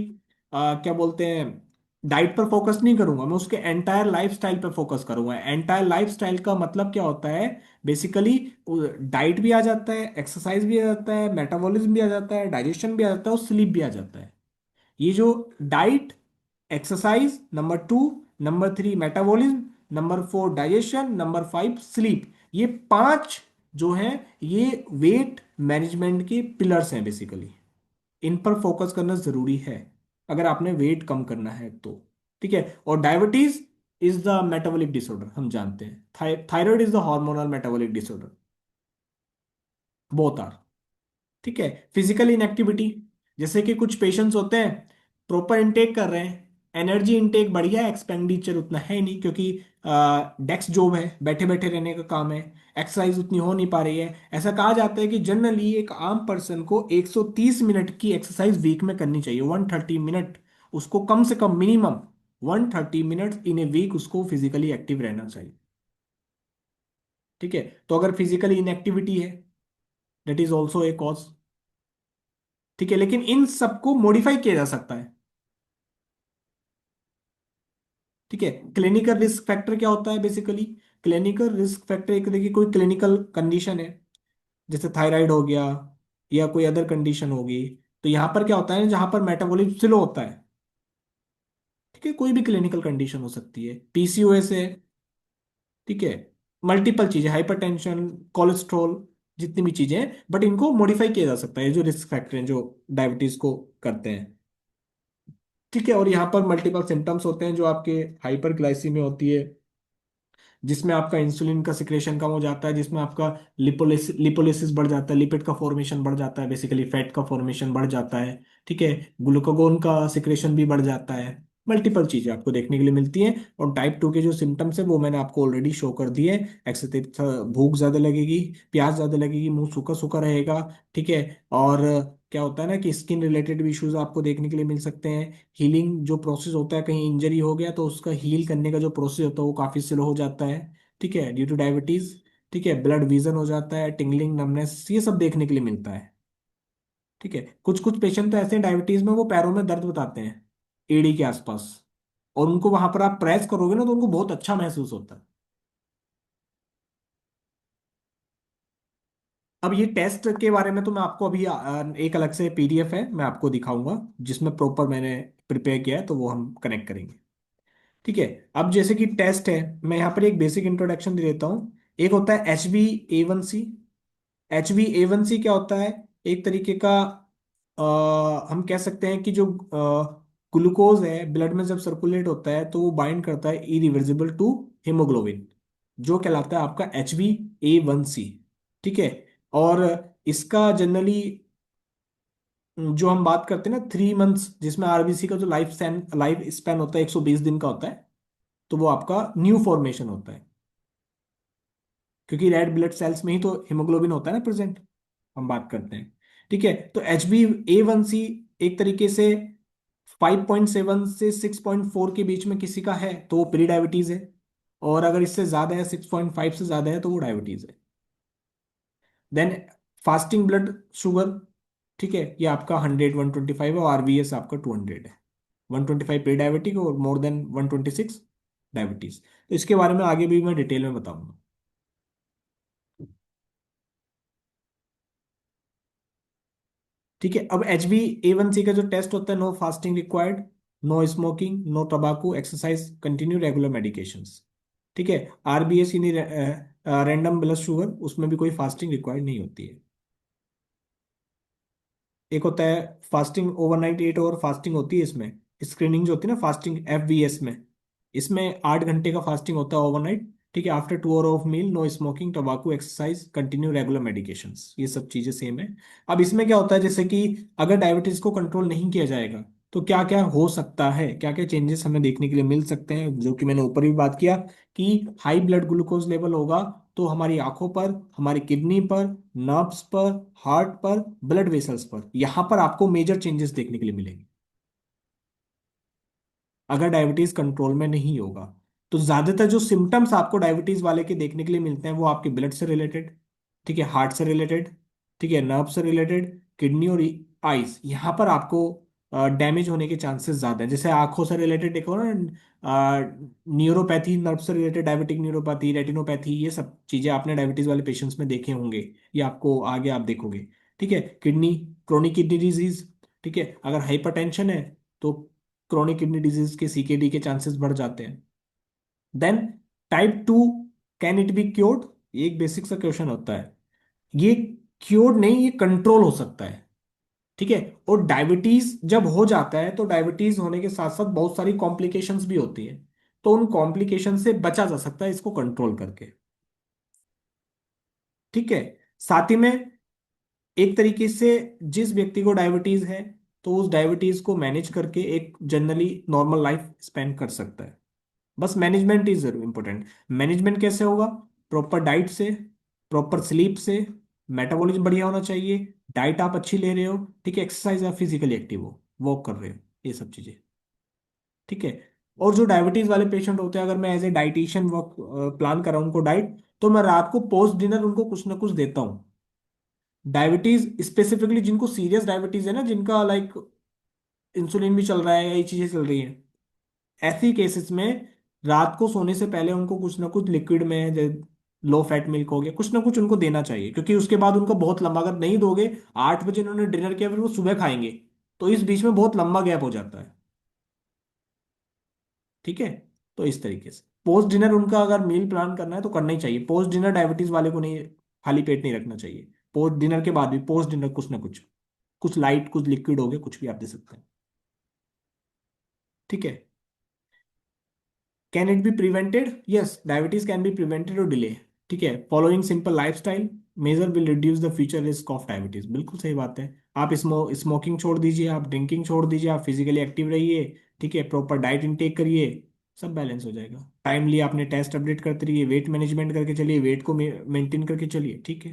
क्या बोलते हैं, डाइट पर फोकस नहीं करूंगा, मैं उसके एंटायर लाइफ स्टाइल पर फोकस करूंगा। एंटायर लाइफ स्टाइल का मतलब क्या होता है? बेसिकली डाइट भी आ जाता है, एक्सरसाइज भी आ जाता है, मेटाबॉलिज्म भी आ जाता है, डाइजेशन भी आ जाता है और स्लीप भी आ जाता है। ये जो diet, exercise number 2, number 3 metabolism, number 4 digestion, number 5 sleep, ये 5 जो हैं, ये वेट मैनेजमेंट के पिलर्स हैं बेसिकली। इन पर फोकस करना जरूरी है अगर आपने वेट कम करना है तो। ठीक है। और diabetes is the metabolic disorder, हम जानते हैं, thyroid is the hormonal metabolic disorder, both are. ठीक है। फिजिकल इनएक्टिविटी, जैसे कि कुछ पेशेंट्स होते हैं, प्रॉपर इंटेक कर रहे हैं, एनर्जी इंटेक बढ़िया है, एक्सपेंडिचर उतना है नहीं, क्योंकि डेस्क जॉब है, बैठे बैठे रहने का काम है, एक्सरसाइज उतनी हो नहीं पा रही है। ऐसा कहा जाता है कि जनरली एक आम पर्सन को 130 मिनट की एक्सरसाइज वीक में करनी चाहिए, 130 मिनट, उसको कम से कम minimum 130 minute in a week उसको फिजिकली एक्टिव रहना चाहिए। ठीक है। तो अगर फिजिकली इनएक्टिविटी है, that is also a cause. ठीक है। लेकिन इन सबको मॉडिफाई किया जा सकता है। ठीक है। क्लिनिकल रिस्क फैक्टर क्या होता है बेसिकली? क्लिनिकल रिस्क फैक्टर एक देखिए, कोई क्लिनिकल कंडीशन है, जैसे थायराइड हो गया या कोई अदर कंडीशन होगी, तो यहां पर क्या होता है, जहां पर मेटाबॉलिज्म स्लो होता है, ठीक है, कोई भी क्लिनिकल कंडीशन हो सकती है, पीसीओएस है, ठीक है, मल्टीपल चीजें, हाइपरटेंशन, कोलेस्ट्रॉल, जितनी भी चीजें हैं, बट इनको मॉडिफाई किया जा सकता है, जो रिस्क फैक्टर हैं जो डायबिटीज को करते हैं। ठीक है। और यहाँ पर मल्टीपल सिम्टम्स होते हैं, जो आपके हाइपरग्लाइसीमिया होती है, जिसमें आपका इंसुलिन का सिक्रेशन कम हो जाता है, जिसमें आपका लिपोलिसिस बढ़ जाता है, लिपिड का फॉर्मेशन बढ़ जाता है, बेसिकली फैट का फॉर्मेशन बढ़ जाता है। ठीक है। ग्लूकागोन का सिक्रेशन भी बढ़ जाता है। मल्टीपल चीजें आपको देखने के लिए मिलती हैं। और टाइप 2 के जो सिम्टम्स है वो मैंने आपको ऑलरेडी शो कर दिए। एक्सेसिव भूख ज्यादा लगेगी, प्यास ज्यादा लगेगी, मुंह सूखा सूखा रहेगा। ठीक है। और क्या होता है ना कि स्किन रिलेटेड भी इश्यूज आपको देखने के लिए मिल सकते हैं। हीलिंग जो प्रोसेस होता है, कहीं इंजरी हो गया तो उसका हील करने का जो प्रोसेस होता है वो काफी स्लो हो जाता है। ठीक है, ड्यू टू डायबिटीज। ठीक है। ब्लड विजन हो जाता है, टिंगलिंग, नमनेस, ये सब देखने के लिए मिलता है। ठीक है। कुछ कुछ पेशेंट तो ऐसे हैं डायबिटीज में, वो पैरों में दर्द बताते हैं, एड़ी के आसपास, और उनको वहां पर आप प्रेस करोगे ना तो उनको बहुत अच्छा महसूस होता है। अब ये टेस्ट के बारे में तो मैं आपको अभी एक अलग से पीडीएफ है, मैं आपको दिखाऊंगा, जिसमें प्रॉपर मैंने प्रिपेयर किया है, तो वो हम कनेक्ट करेंगे। ठीक है। अब जैसे कि टेस्ट है, मैं यहाँ पर एक बेसिक इंट्रोडक्शन दे देता हूँ। एक होता है HbA1c। HbA1c क्या होता है? एक तरीके का हम कह सकते हैं कि जो ग्लूकोज है ब्लड में जब सर्कुलेट होता है तो वो बाइंड करता है इरिवर्सिबल टू हीमोग्लोबिन, जो कहलाता है आपका HbA1c। ठीक है। और इसका जनरली जो हम बात करते हैं ना 3 मंथ्स, जिसमें आरबीसी का जो लाइफ स्पैन होता है 120 दिन का होता है, तो वो आपका न्यू फॉर्मेशन होता है, क्योंकि रेड ब्लड सेल्स में ही तो हीमोग्लोबिन होता है ना प्रेजेंट। हम बात करते हैं। ठीक है, तो HbA1c एक तरीके से 5.7 से 6.4 के बीच में किसी का है तो वो प्री डायबिटीज है, और अगर इससे ज्यादा है, 6.5 से ज्यादा है, तो वो डायबिटीज है। देन फास्टिंग ब्लड शुगर, ठीक है, ये आपका 100 125 है, और RBS आपका 200 है। 125 प्री डायबिटिक और मोर देन 126 डायबिटीज। तो इसके बारे में आगे भी मैं डिटेल में बताऊंगा। ठीक है, अब HbA1c का जो टेस्ट होता है, no fasting required, no smoking, no tobacco, exercise, continue regular medications. ठीक है। RBS यानी रैंडम ब्लड शुगर, उसमें भी कोई फास्टिंग रिक्वायर्ड नहीं होती है। एक होता है फास्टिंग ओवरनाइट, 8 आवर फास्टिंग होती है इसमें। स्क्रीनिंग जो होती है ना फास्टिंग FBS में, इसमें 8 घंटे का फास्टिंग होता है ओवरनाइट। ठीक है, after 2 hour of meal, no smoking, tobacco, exercise, continue regular medications, ये सब चीजें सेम है। अब इसमें क्या होता है, जैसे कि अगर डायबिटीज को कंट्रोल नहीं किया जाएगा तो क्या क्या हो सकता है, क्या क्या चेंजेस हमें देखने के लिए मिल सकते हैं, जो कि मैंने ऊपर भी बात किया कि हाई ब्लड ग्लूकोज लेवल होगा तो हमारी आंखों पर, हमारी किडनी पर, नर्व्स पर, हार्ट पर, ब्लड वेसल्स पर, यहां पर आपको मेजर चेंजेस देखने के लिए मिलेंगे अगर डायबिटीज कंट्रोल में नहीं होगा। तो ज्यादातर जो सिम्टम्स आपको डायबिटीज वाले के देखने के लिए मिलते हैं वो आपके ब्लड से रिलेटेड, ठीक है, हार्ट से रिलेटेड, ठीक है, नर्व से रिलेटेड, किडनी और आईज, यहाँ पर आपको डैमेज होने के चांसेस ज्यादा है। जैसे आंखों से रिलेटेड एक और न्यूरोपैथी, नर्व से रिलेटेड डायबिटिक न्यूरोपैथी, रेटिनोपैथी, ये सब चीजें आपने डायबिटीज वाले पेशेंट्स में देखे होंगे, ये आपको आगे आप देखोगे। ठीक है, किडनी, क्रोनिक किडनी डिजीज, ठीक है, अगर हाइपरटेंशन है तो क्रोनिक किडनी डिजीज के CKD के चांसेस बढ़ जाते हैं। Then type 2, can it be cured, ये एक बेसिक सा क्वेश्चन होता है। ये क्योर्ड नहीं, ये कंट्रोल हो सकता है। ठीक है, और डायबिटीज जब हो जाता है तो डायबिटीज होने के साथ साथ बहुत सारी कॉम्प्लिकेशंस भी होती हैं, तो उन कॉम्प्लिकेशन से बचा जा सकता है इसको कंट्रोल करके। ठीक है, साथ ही में एक तरीके से जिस व्यक्ति को डायबिटीज है तो उस डायबिटीज को मैनेज करके एक जनरली नॉर्मल लाइफ स्पेंड कर सकता है। बस मैनेजमेंट इज जरूर इंपॉर्टेंट। मैनेजमेंट कैसे होगा? प्रॉपर डाइट से, प्रॉपर स्लीप से, मेटाबॉलिज्म बढ़िया होना चाहिए, डाइट आप अच्छी ले रहे हो, ठीक है, एक्सरसाइज आप फिजिकली एक्टिव हो, वॉक कर रहे हो, ये सब चीजें। ठीक है, और जो डायबिटीज वाले पेशेंट होते हैं, अगर मैं as a dietitian work plan कर रहा हूं उनको डाइट, तो मैं रात को पोस्ट डिनर उनको कुछ ना कुछ देता हूँ। डायबिटीज स्पेसिफिकली जिनको सीरियस डायबिटीज है ना, जिनका लाइक इंसुलिन भी चल रहा है, यही चीजें चल रही हैं, ऐसी केसेस में रात को सोने से पहले उनको कुछ ना कुछ लिक्विड में, लो फैट मिल्क हो गया, कुछ ना कुछ उनको देना चाहिए, क्योंकि उसके बाद उनको बहुत लंबा, अगर नहीं दोगे, 8 बजे उन्होंने डिनर किया फिर वो सुबह खाएंगे, तो इस बीच में बहुत लंबा गैप हो जाता है। ठीक है, तो इस तरीके से पोस्ट डिनर उनका अगर मील प्लान करना है तो करना ही चाहिए। पोस्ट डिनर डायबिटीज वाले को नहीं, खाली पेट नहीं रखना चाहिए। पोस्ट डिनर के बाद भी पोस्ट डिनर कुछ ना कुछ, कुछ लाइट, कुछ लिक्विड हो गया, कुछ भी आप दे सकते हैं। ठीक है, can it be prevented? Yes, diabetes can be prevented और डिले। ठीक है, following simple lifestyle measure will reduce the future risk of diabetes. बिल्कुल सही बात है। आप स्मोकिंग छोड़ दीजिए, आप ड्रिंकिंग छोड़ दीजिए, आप फिजिकली एक्टिव रहिए, ठीक है, प्रॉपर डाइट इंटेक करिए, सब बैलेंस हो जाएगा। टाइमली आपने टेस्ट अपडेट करते रहिए, वेट मैनेजमेंट करके चलिए, वेट को मेंटेन करके चलिए। ठीक है।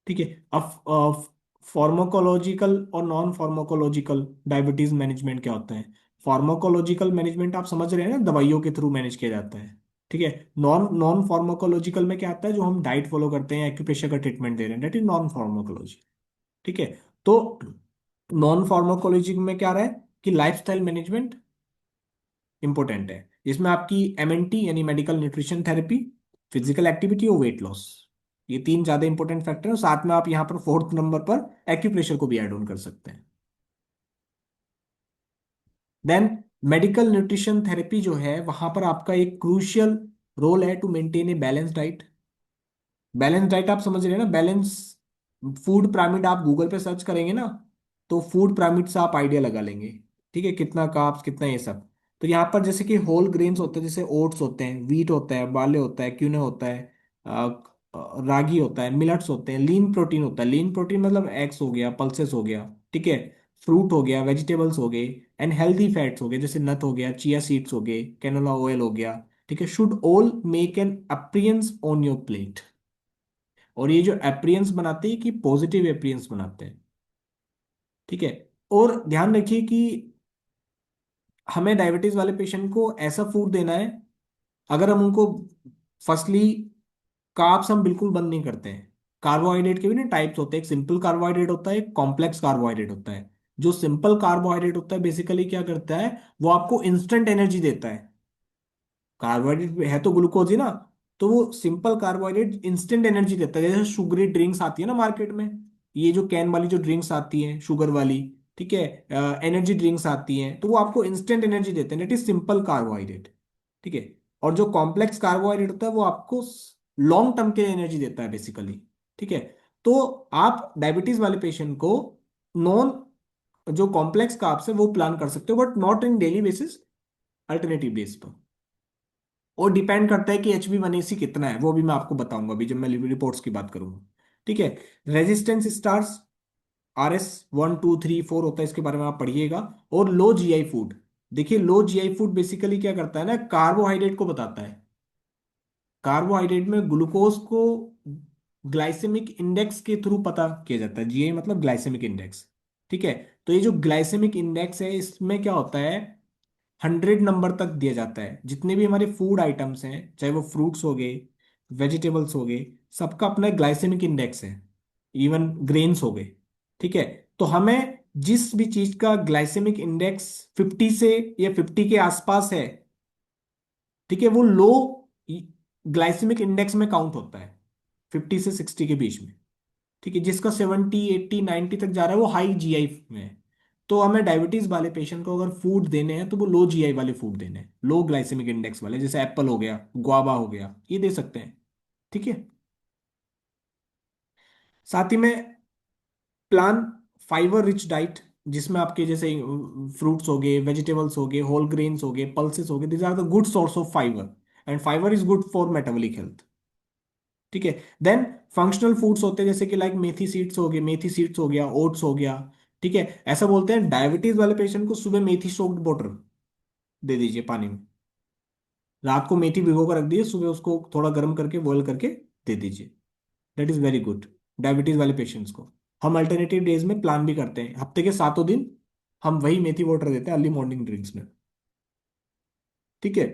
ठीक है, अब फार्माकोलॉजिकल और नॉन फार्माकोलॉजिकल डायबिटीज मैनेजमेंट क्या होता है? फार्माकोलॉजिकल मैनेजमेंट आप समझ रहे हैं ना, दवाइयों के थ्रू मैनेज किया जाता है। ठीक है, नॉन नॉन फार्माकोलॉजिकल में क्या आता है, जो हम डाइट फॉलो करते हैं, एक्यूप्रेशर का ट्रीटमेंट दे रहे हैं, दैट इज नॉन फार्माकोलॉजी। ठीक है, तो नॉन फार्माकोलॉजी में क्या रहा है कि लाइफस्टाइल मैनेजमेंट इंपॉर्टेंट है। इसमें आपकी MNT यानी medical nutrition therapy, physical activity और वेट लॉस, ये तीन ज्यादा इंपॉर्टेंट फैक्टर है। और साथ में आप यहाँ पर फोर्थ नंबर पर एक्यूप्रेशर को भी ऐड ऑन कर सकते हैं। देन मेडिकल न्यूट्रिशन थेरेपी जो है, वहां पर आपका एक क्रूशियल रोल है to maintain a balance diet. Balance diet आप समझ रहे हैं ना, बैलेंस फूड पिरामिड आप गूगल पे सर्च करेंगे ना, तो फूड पिरामिड से आप आइडिया लगा लेंगे। ठीक है, कितना कार्ब्स, कितना ये सब। तो यहाँ पर जैसे कि होल ग्रेन्स होते हैं, जैसे ओट्स होते हैं, वीट होता है, बार्ले होता है, क्यूने होता है, रागी होता है, मिलट्स होते हैं, लीन प्रोटीन होता है। लीन प्रोटीन मतलब एग्स हो गया, पल्सेस हो गया, ठीक है, फ्रूट हो गया, वेजिटेबल्स हो गए, एंड हेल्दी फैट्स हो गए, जैसे नट हो गया, चिया सीड्स हो गए, कैनोला ऑयल हो गया। ठीक है, should all make an appearance on your plate. और ये जो एप्रियंस बनाते हैं कि पॉजिटिव एप्रियंस बनाते हैं। ठीक है। और ध्यान रखिए कि हमें डायबिटीज वाले पेशेंट को ऐसा फूड देना है, अगर हम उनको फर्स्टली कार्ब्स हम बिल्कुल बंद नहीं करते हैं। कार्बोहाइड्रेट के भी ना टाइप्स होते हैं, एक सिंपल कार्बोहाइड्रेट होता है, एक कॉम्प्लेक्स कार्बोहाइड्रेट होता है। जो सिंपल कार्बोहाइड्रेट होता है बेसिकली क्या करता है, वो आपको इंस्टेंट एनर्जी देता है। कार्बोहाइड्रेट है तो ग्लूकोज ही ना, तो वो सिंपल कार्बोहाइड्रेट इंस्टेंट एनर्जी देता है। जैसे शुगरी ड्रिंक्स आती है ना मार्केट में, ये जो कैन वाली जो ड्रिंक्स आती हैं शुगर वाली, ठीक है, एनर्जी ड्रिंक्स आती हैं, तो वो आपको इंस्टेंट एनर्जी देते हैं, दैट इज सिंपल कार्बोहाइड्रेट। ठीक है। और जो कॉम्प्लेक्स कार्बोहाइड्रेट होता है वो आपको लॉन्ग टर्म के लिए एनर्जी देता है बेसिकली। ठीक है। तो आप डायबिटीज वाले पेशेंट को नॉन जो कॉम्प्लेक्स कार्ब्स है वो प्लान कर सकते हो, but not in daily basis, alternative days पर। और डिपेंड करता है कि HbA1c कितना है, वो भी मैं आपको बताऊंगा अभी जब मैं रिपोर्ट्स की बात करूंगा। ठीक है। रेजिस्टेंस स्टार्स, RS 1 2 3 4 होता है, इसके बारे में आप पढ़िएगा। और लो जीआई फूड, देखिए लो जीआई फूड बेसिकली क्या करता है ना, कार्बोहाइड्रेट को बताता है। कार्बोहाइड्रेट में ग्लूकोज को ग्लाइसेमिक इंडेक्स के थ्रू पता किया जाता है, जीआई मतलब ग्लाइसेमिक इंडेक्स। ठीक है। तो ये जो ग्लाइसेमिक इंडेक्स है इसमें क्या होता है, 100 नंबर तक दिया जाता है। जितने भी हमारे फूड आइटम्स हैं, चाहे वो फ्रूट्स हो गए, वेजिटेबल्स हो गए, सबका अपना ग्लाइसेमिक इंडेक्स है। इवन ग्रेन्स हो गए। ठीक है। तो हमें जिस भी चीज का ग्लाइसेमिक इंडेक्स 50 से या 50 के आसपास है, ठीक है, वो लो ग्लाइसेमिक इंडेक्स में काउंट होता है, 50 से 60 के बीच में। ठीक है। जिसका 70 80 90 तक जा रहा है वो हाई जीआई में है। तो हमें डायबिटीज वाले पेशेंट को अगर फूड देने हैं तो वो लो जीआई वाले फूड देने हैं, लो ग्लाइसेमिक इंडेक्स वाले, जैसे एप्पल हो गया, गुआवा हो गया, ये दे सकते हैं। ठीक है। साथ ही में प्लान फाइबर रिच डाइट, जिसमें आपके जैसे फ्रूट्स हो गए, वेजिटेबल्स हो गए, होल ग्रेन्स हो गए, पल्सेस हो गए, this are the good source of fibre, and fibre is good for metabolic health. ठीक है। देन फंक्शनल फूड्स होते हैं, जैसे कि लाइक मेथी सीड्स हो गए, मेथी सीड्स हो गया, ओट्स हो गया। ठीक है। ऐसा बोलते हैं डायबिटीज वाले पेशेंट को सुबह मेथी सोक्ड वाटर दे दीजिए पानी में। रात को मेथी भिगो कर रख दीजिए, सुबह उसको थोड़ा गर्म करके बॉईल करके दे दीजिए। That is very good diabetes वाले पेशेंट्स को। हम अल्टरनेटिव डेज में प्लान भी करते हैं, हफ्ते के 7 दिन हम वही मेथी वाटर देते हैं अर्ली मॉर्निंग ड्रिंक्स में। ठीक है।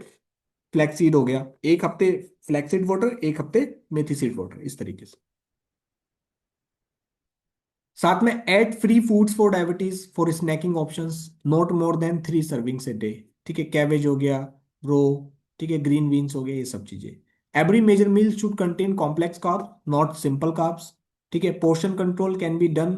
फ्लैक्सीड हो गया, एक हफ्ते फ्लैक्सीड वाटर, एक हफ्ते मेथी सीड वाटर, इस तरीके से। साथ में add free foods for diabetes for snacking options, not more than 3 servings a day. ठीक है। कैबेज हो गया, रो, ठीक है, ग्रीन बीन्स हो गए, ये सब चीजें। Every major meal should contain complex carb, not simple carbs. ठीक है। Portion control can be done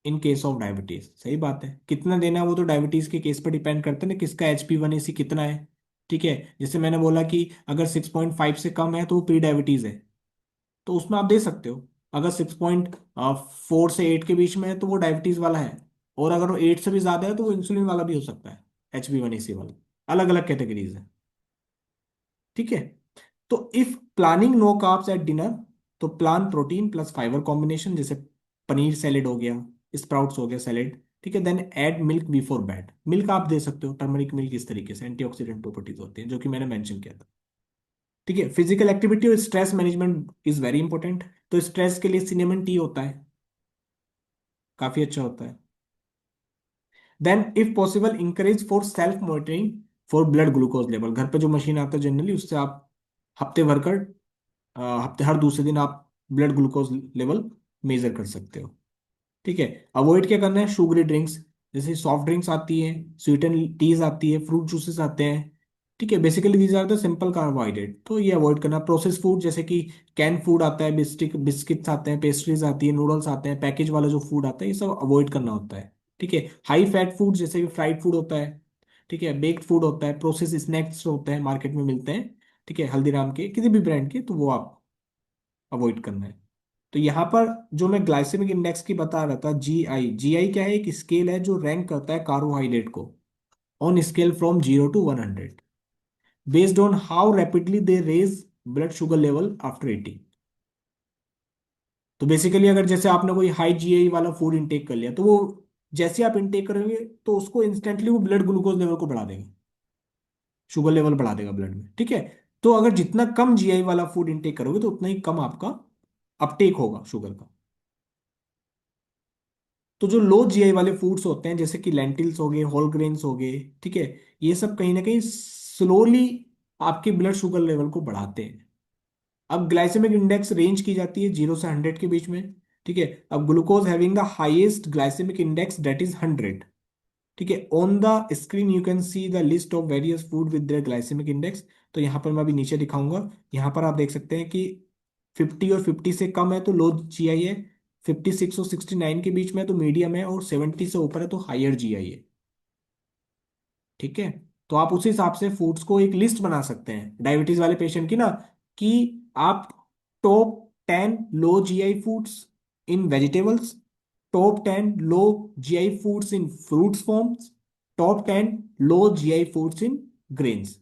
in case of diabetes. सही बात है, कितना देना है वो तो डायबिटीज के केस पर डिपेंड करता है ना, किसका HbA1c कितना है। ठीक है। जैसे मैंने बोला कि अगर 6.5 से कम है तो वो प्री डायबिटीज है, तो उसमें आप दे सकते हो। अगर 6.4 से 8 के बीच में है तो वो डायबिटीज वाला है। और अगर वो 8 से भी ज्यादा है तो वो इंसुलिन वाला भी हो सकता है, HbA1c वाला। अलग अलग कैटेगरीज है। ठीक है। तो if planning no carbs at dinner, तो plan protein plus fibre combination, जैसे पनीर सैलेड हो गया, स्प्राउट्स हो गया सैलेड। ठीक है। Then add milk before bed, milk आप दे सकते हो, टर्मरिक मिल्क, इस तरीके से एंटीऑक्सीडेंट प्रॉपर्टीज होती हैं जो कि मैंने मेंशन किया था। ठीक है। फिजिकल एक्टिविटी और stress management is very important, तो स्ट्रेस के लिए सिनेमन टी होता है, काफी अच्छा होता है। Then if possible encourage for self monitoring for blood glucose level, घर पे जो मशीन आता है जनरली, उससे आप हफ्ते भर कर हफ्ते हर दूसरे दिन आप ब्लड ग्लूकोज लेवल मेजर कर सकते हो। ठीक है। अवॉइड क्या करना है, शुगरी ड्रिंक्स, जैसे सॉफ्ट ड्रिंक्स आती है, स्वीटन टीज आती है, फ्रूट जूसेस आते हैं। ठीक है। Basically these are the simple carbohydrate, तो ये अवॉइड करना। प्रोसेस फूड, जैसे कि कैन फूड आता है, बिस्किट्स आते हैं, पेस्ट्रीज आती है, नूडल्स आते हैं, पैकेज वाला जो फूड आता है, ये सब अवॉइड करना होता है। ठीक है। हाई फैट फूड, जैसे कि फ्राइड फूड होता है, ठीक है, बेक्ड फूड होता है, प्रोसेस स्नैक्स होते हैं मार्केट में मिलते हैं, ठीक है, हल्दीराम के किसी भी ब्रांड के, तो वो आप अवॉइड करना है। तो यहाँ पर जो मैं ग्लाइसेमिक इंडेक्स की बता रहा था, जीआई क्या है, एक स्केल है जो रैंक करता है कार्बोहाइड्रेट को on scale from 0 to 100, based on how rapidly they raise blood sugar level after eating. तो बेसिकली अगर जैसे आपने कोई हाई जीआई वाला फूड इंटेक कर लिया, तो वो जैसे आप इंटेक करेंगे तो उसको इंस्टेंटली वो ब्लड ग्लूकोज लेवल को बढ़ा देगा, शुगर लेवल बढ़ा देगा ब्लड में। ठीक है। तो अगर जितना कम जीआई वाला फूड इंटेक करोगे तो उतना ही कम आपका अपटेक होगा शुगर का। तो जो लो जीआई वाले फूड्स होते हैं जैसे कि लेंटिल्स हो गए, होल ग्रेन्स हो गए, ठीक है, ये सब कहीं ना कहीं स्लोली आपके ब्लड शुगर लेवल को बढ़ाते हैं। अब ग्लाइसेमिक इंडेक्स रेंज की जाती है 0 से 100 के बीच में, ठीक है। अब glucose having the highest glycaemic index that is 100, ठीक है। On the screen you can see the list of various food with their glycaemic index. तो यहाँ पर मैं अभी नीचे दिखाऊंगा, यहाँ पर आप देख सकते हैं कि 50 और 50 से कम है तो लो जीआई है, 56 और 69 के बीच में है तो मीडियम है, और 70 से ऊपर है तो हायर जीआई है, ठीक है। तो आप उस हिसाब से फूड्स को एक लिस्ट बना सकते हैं डायबिटीज वाले पेशेंट की ना, कि आप टॉप 10 लो जीआई फूड्स इन vegetables, top 10 low GI foods इन fruits forms, top 10 low GI foods इन ग्रेन्स।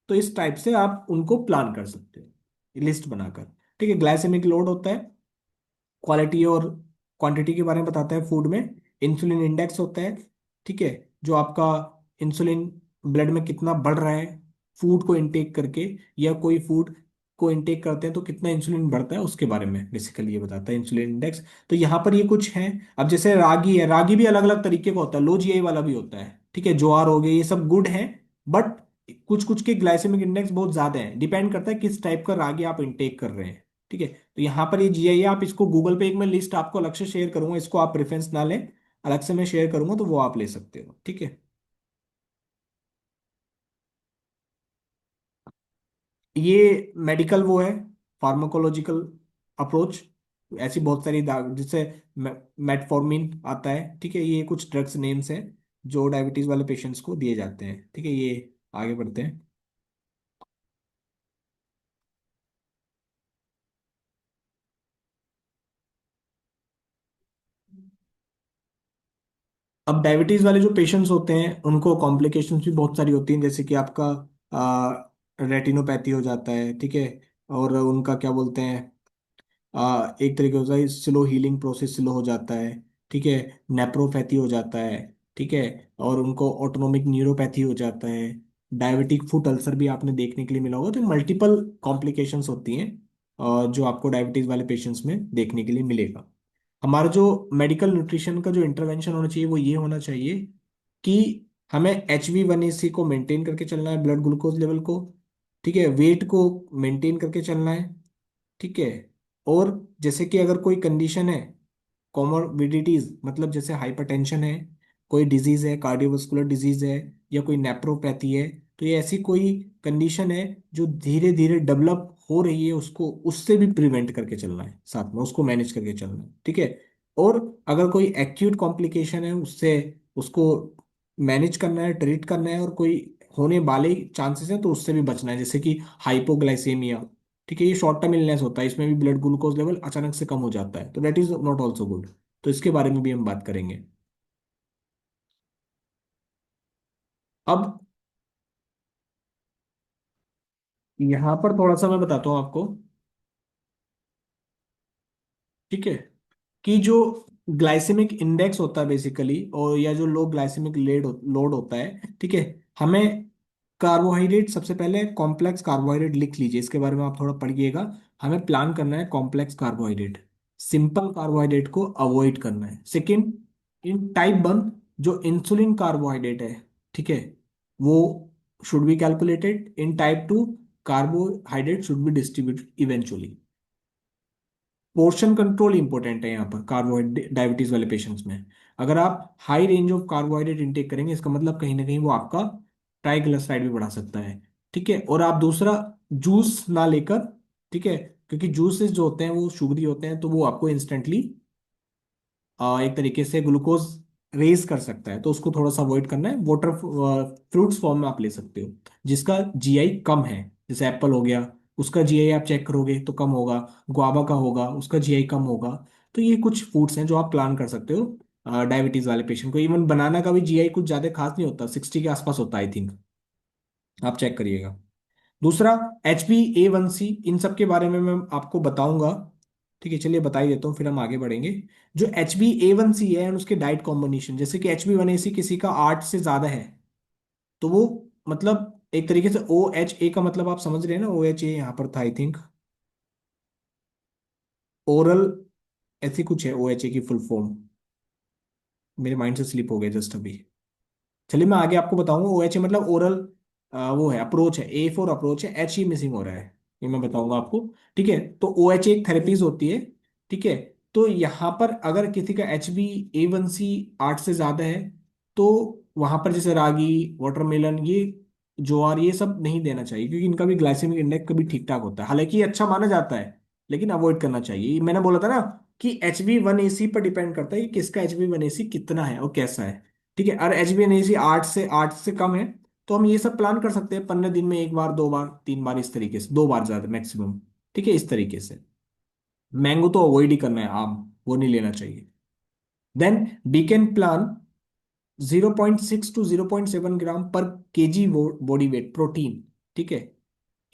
तो इस टाइप से आप उनको प्लान कर सकते हैं लिस्ट बनाकर, ठीक है। ग्लाइसेमिक लोड होता है, क्वालिटी और क्वांटिटी के बारे में बताता है फूड में। इंसुलिन इंडेक्स होता है, ठीक है, जो आपका इंसुलिन ब्लड में कितना बढ़ रहा है फूड को इनटेक करके, या कोई फूड को इनटेक करते हैं तो कितना इंसुलिन बढ़ता है उसके बारे में बेसिकली ये बताता है इंसुलिन इंडेक्स। तो यहाँ पर ये कुछ है। अब जैसे रागी है, रागी भी अलग अलग तरीके का होता है, लो जीआई वाला भी होता है, ठीक है। ज्वार हो गए, ये सब गुड है, बट कुछ कुछ के ग्लाइसेमिक इंडेक्स बहुत ज्यादा है, डिपेंड करता है किस टाइप का रागी आप इनटेक कर रहे हैं, ठीक है। तो यहाँ पर ये जीआई है, आप इसको गूगल पे एक मैं लिस्ट आपको अलग से शेयर करूंगा, इसको आप प्रेफरेंस ना लें, अलग से मैं शेयर करूंगा तो वो आप ले सकते हो, ठीक है। ये मेडिकल वो है, फार्माकोलॉजिकल अप्रोच। ऐसी बहुत सारी जिससे मेटफॉर्मिन आता है, ठीक है। ये कुछ ड्रग्स नेम्स हैं जो डायबिटीज वाले पेशेंट्स को दिए जाते हैं, ठीक है। ये आगे बढ़ते हैं। अब डायबिटीज वाले जो पेशेंट्स होते हैं उनको कॉम्प्लिकेशंस भी बहुत सारी होती हैं, जैसे कि आपका रेटिनोपैथी हो जाता है, ठीक है। और उनका क्या बोलते हैं, एक तरीके होता है स्लो हीलिंग प्रोसेस स्लो हो जाता है, ठीक है। नेप्रोपैथी हो जाता है, ठीक है। और उनको ऑटोनोमिक न्यूरोपैथी हो जाता है। डायबिटिक फुट अल्सर भी आपने देखने के लिए मिला होगा। तो मल्टीपल कॉम्प्लिकेशंस होती हैं जो आपको डायबिटीज वाले पेशेंट्स में देखने के लिए मिलेगा। हमारा जो मेडिकल न्यूट्रिशन का जो इंटरवेंशन होना चाहिए वो ये होना चाहिए कि हमें HbA1c को मेंटेन करके चलना है, ब्लड ग्लूकोज लेवल को, ठीक है, वेट को मेंटेन करके चलना है, ठीक है। और जैसे कि अगर कोई कंडीशन है, कॉमोर्बिडिटीज मतलब जैसे हाइपरटेंशन है, कोई डिजीज है, कार्डियोवास्कुलर डिजीज है, या कोई नेप्रोपैथी है, तो ये ऐसी कोई कंडीशन है जो धीरे धीरे डेवलप हो रही है, उसको उससे भी प्रिवेंट करके चलना है, साथ में उसको मैनेज करके चलना है, ठीक है। और अगर कोई एक्यूट कॉम्प्लिकेशन है उससे उसको मैनेज करना है, ट्रीट करना है, और कोई होने वाले चांसेस है तो उससे भी बचना है, जैसे कि हाइपोग्लाइसेमिया, ठीक है। ये शॉर्ट टर्म इलनेस होता है, इसमें भी ब्लड ग्लूकोज लेवल अचानक से कम हो जाता है, तो that is not also good. तो इसके बारे में भी हम बात करेंगे। अब यहाँ पर थोड़ा सा मैं बताता हूँ आपको, ठीक है, कि जो ग्लाइसेमिक इंडेक्स होता है बेसिकली, और या जो लो ग्लाइसेमिक लोड होता है, ठीक है, हमें कार्बोहाइड्रेट सबसे पहले कॉम्प्लेक्स कार्बोहाइड्रेट लिख लीजिए, इसके बारे में आप थोड़ा पढ़िएगा। हमें प्लान करना है कॉम्प्लेक्स कार्बोहाइड्रेट, सिंपल कार्बोहाइड्रेट को अवॉइड करना है। सेकंड, इन टाइप 1 जो इंसुलिन कार्बोहाइड्रेट है, ठीक है, वो should be calculated. In type 2 carbohydrate should be distributed eventually. Portion control important है यहाँ पर कार्बोहाइड्रेट डायबिटीज वाले पेशेंट्स में। अगर आप high range of carbohydrate intake करेंगे, इसका मतलब कहीं ना कहीं वो आपका ट्राइग्लिसराइड भी बढ़ा सकता है, ठीक है। और आप दूसरा, जूस ना लेकर, ठीक है, क्योंकि जूसेस जो होते हैं वो शुगरी होते हैं, तो वो आपको इंस्टेंटली एक तरीके से ग्लूकोज रेज कर सकता है, तो उसको थोड़ा सा अवॉइड करना है। वाटर फ्रूट्स फॉर्म में आप ले सकते हो जिसका जीआई कम है, जैसे एप्पल हो गया, उसका जीआई आप चेक करोगे तो कम होगा। गुआवा का होगा, उसका जीआई कम होगा। तो ये कुछ फूड्स हैं जो आप प्लान कर सकते हो डायबिटीज वाले पेशेंट को। इवन बनाना का भी जीआई कुछ ज्यादा खास नहीं होता, 60 के आसपास होता है आई थिंक, आप चेक करिएगा। दूसरा, HbA1c, इन सब के बारे में मैं आपको बताऊंगा, ठीक है। चलिए बता ही देता हूँ फिर हम आगे बढ़ेंगे। जो HbA1c है और उसके डाइट कॉम्बिनेशन, जैसे कि HbA1c किसी का 8 से ज्यादा है, तो वो मतलब एक तरीके से OHA का मतलब आप समझ रहे हैं ना, OHA यहाँ पर था आई थिंक, ओरल, ऐसी कुछ है OHA की फुल फॉर्म, मेरे माइंड से स्लिप हो गया जस्ट अभी। चलिए मैं आगे आपको बताऊंगा। OHA मतलब ओरल, वो है अप्रोच है, A फॉर अप्रोच है, H ही मिसिंग हो रहा है, ये मैं बताऊंगा आपको। ठीक है, तो OHA एक थेरेपीज होती है। ठीक है, तो यहाँ पर अगर किसी का HbA1c 8 से ज्यादा है, तो वहां पर जैसे रागी, वाटरमेलन, ये ज्वार, ये सब नहीं देना चाहिए, क्योंकि इनका भी ग्लाइसेमिक इंडेक्स कभी ठीक ठाक होता है, हालांकि ये अच्छा माना जाता है, लेकिन अवॉइड करना चाहिए। ये मैंने बोला था ना कि HbA1c पर डिपेंड करता है कि किसका HbA1c कितना है और कैसा है। ठीक है, और HbA1c 8 से कम है, तो हम ये सब प्लान कर सकते हैं 15 दिन में एक बार, 2 बार, 3 बार, इस तरीके से, 2 बार ज्यादा मैक्सिमम। ठीक है, इस तरीके से। मैंगो तो अवॉइड ही करना है, आम वो नहीं लेना चाहिए। Then we can plan 0.6 to 0.7 gram per KG body weight protein. ठीक है,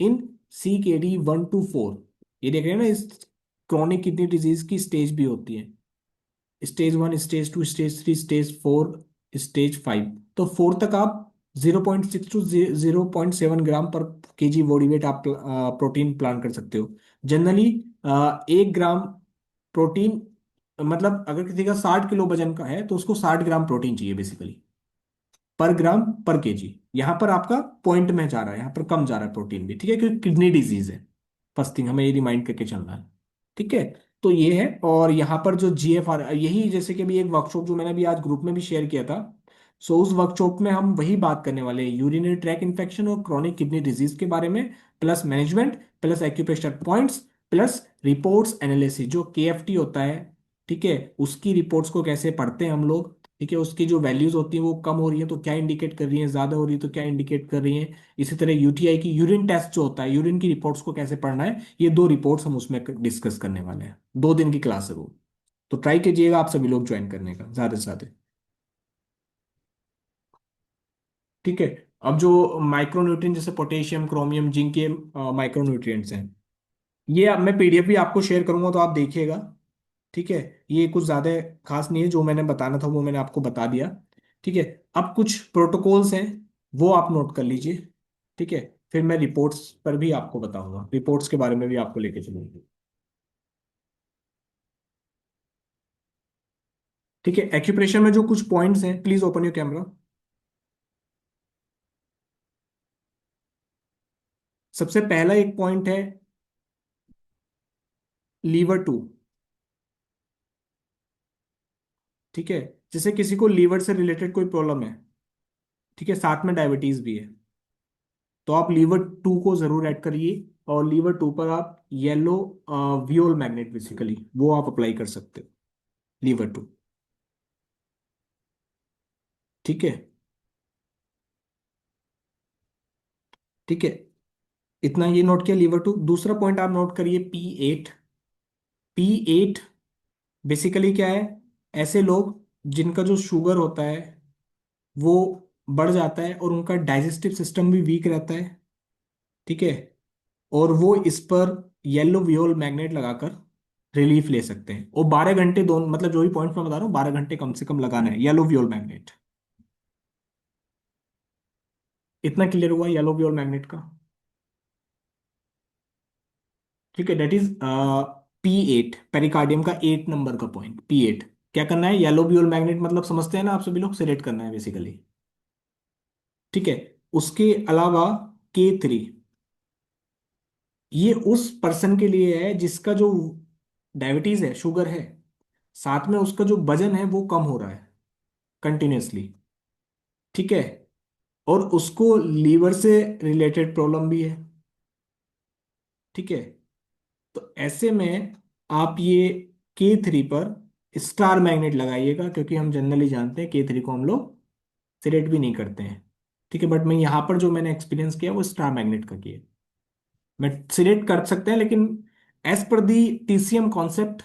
इन CKD 1 to 4। ये देख रहे हैं ना, इस क्रॉनिक किडनी डिजीज की स्टेज भी होती है, stage 1, stage 2, stage 3, stage 4, stage 5। तो 4 तक आप 0.6 to 0.7 gram per KG body weight आप प्रोटीन प्लान कर सकते हो। जनरली 1 ग्राम प्रोटीन, मतलब अगर किसी का 60 किलो वजन का है तो उसको 60 ग्राम प्रोटीन चाहिए बेसिकली, पर ग्राम पर केजी। यहाँ पर आपका पॉइंट में जा रहा है, यहाँ पर कम जा रहा है प्रोटीन भी। ठीक है, क्योंकि किडनी डिजीज है। फर्स्ट थिंग हमें ये रिमाइंड करके चलना है। ठीक है, तो ये है। और यहाँ पर जो GFR, यही जैसे कि अभी एक वर्कशॉप जो मैंने अभी आज ग्रुप में भी शेयर किया था, सो उस वर्कशॉप में हम वही बात करने वाले हैं, यूरिनरी ट्रैक इन्फेक्शन और क्रॉनिक किडनी डिजीज के बारे में, plus management, plus acupressure points, plus reports analysis जो KFT होता है। ठीक है, उसकी रिपोर्ट्स को कैसे पढ़ते हैं हम लोग। ठीक है, उसकी जो वैल्यूज होती हैं वो कम हो रही है तो क्या इंडिकेट कर रही है, ज्यादा हो रही है तो क्या इंडिकेट कर रही है। इसी तरह UTI की यूरिन टेस्ट जो होता है, यूरिन की रिपोर्ट्स को कैसे पढ़ना है, ये 2 रिपोर्ट्स हम उसमें डिस्कस करने वाले हैं। 2 दिन की क्लास है वो, तो ट्राई कीजिएगा आप सभी लोग ज्वाइन करने का ज्यादा से ज्यादा। ठीक है, अब जो माइक्रोन्यूट्रिएंट जैसे पोटेशियम, क्रोमियम, जिंक, के माइक्रोन्यूट्रिएंट्स हैं, ये अब मैं PDF भी आपको शेयर करूंगा तो आप देखिएगा। ठीक है, ये कुछ ज्यादा खास नहीं है, जो मैंने बताना था वो मैंने आपको बता दिया। ठीक है, अब कुछ प्रोटोकॉल्स हैं, वो आप नोट कर लीजिए। ठीक है, फिर मैं रिपोर्ट्स पर भी आपको बताऊंगा, रिपोर्ट्स के बारे में भी आपको लेके चलूंगा। ठीक है, एक्यूप्रेशर में जो कुछ पॉइंट्स हैं, प्लीज ओपन योर कैमरा। सबसे पहला एक पॉइंट है लीवर 2। ठीक है, जैसे किसी को लीवर से रिलेटेड कोई प्रॉब्लम है, ठीक है, साथ में डायबिटीज भी है, तो आप लीवर 2 को जरूर ऐड करिए। और लीवर 2 पर आप येलो वियोल मैग्नेट बेसिकली वो आप अप्लाई कर सकते हो, लीवर 2। ठीक है। ठीक है, इतना ये नोट किया लीवर 2। दूसरा पॉइंट आप नोट करिए P8। P8 बेसिकली क्या है, ऐसे लोग जिनका जो शुगर होता है वो बढ़ जाता है और उनका डाइजेस्टिव सिस्टम भी वीक रहता है। ठीक है, और वो इस पर येलो वियोल मैग्नेट लगाकर रिलीफ ले सकते हैं। और 12 घंटे, दोनों मतलब जो भी पॉइंट मैं बता रहा हूँ, 12 घंटे कम से कम लगाना है येलो वियोल मैग्नेट। इतना क्लियर हुआ येलो वियोल मैग्नेट का। ठीक है, दैट इज P8, पेरिकार्डियम का 8 नंबर का पॉइंट P8। क्या करना है, येलो वियोल मैग्नेट मतलब समझते हैं ना आप सभी लोग, सिलेक्ट करना है बेसिकली। ठीक है, उसके अलावा K3, ये उस पर्सन के लिए है जिसका जो डायबिटीज है, शुगर है, साथ में उसका जो वजन है वो कम हो रहा है कंटिन्यूअसली। ठीक है, और उसको लीवर से रिलेटेड प्रॉब्लम भी है। ठीक है, तो ऐसे में आप ये K3 पर स्टार मैग्नेट लगाइएगा, क्योंकि हम जनरली जानते हैं K3 को हम लोग सिलेक्ट भी नहीं करते हैं। ठीक है, बट मैं यहाँ पर जो मैंने एक्सपीरियंस किया वो स्टार मैग्नेट का किया। मैं सिलेक्ट कर सकते हैं, लेकिन एज पर दी TCM कॉन्सेप्ट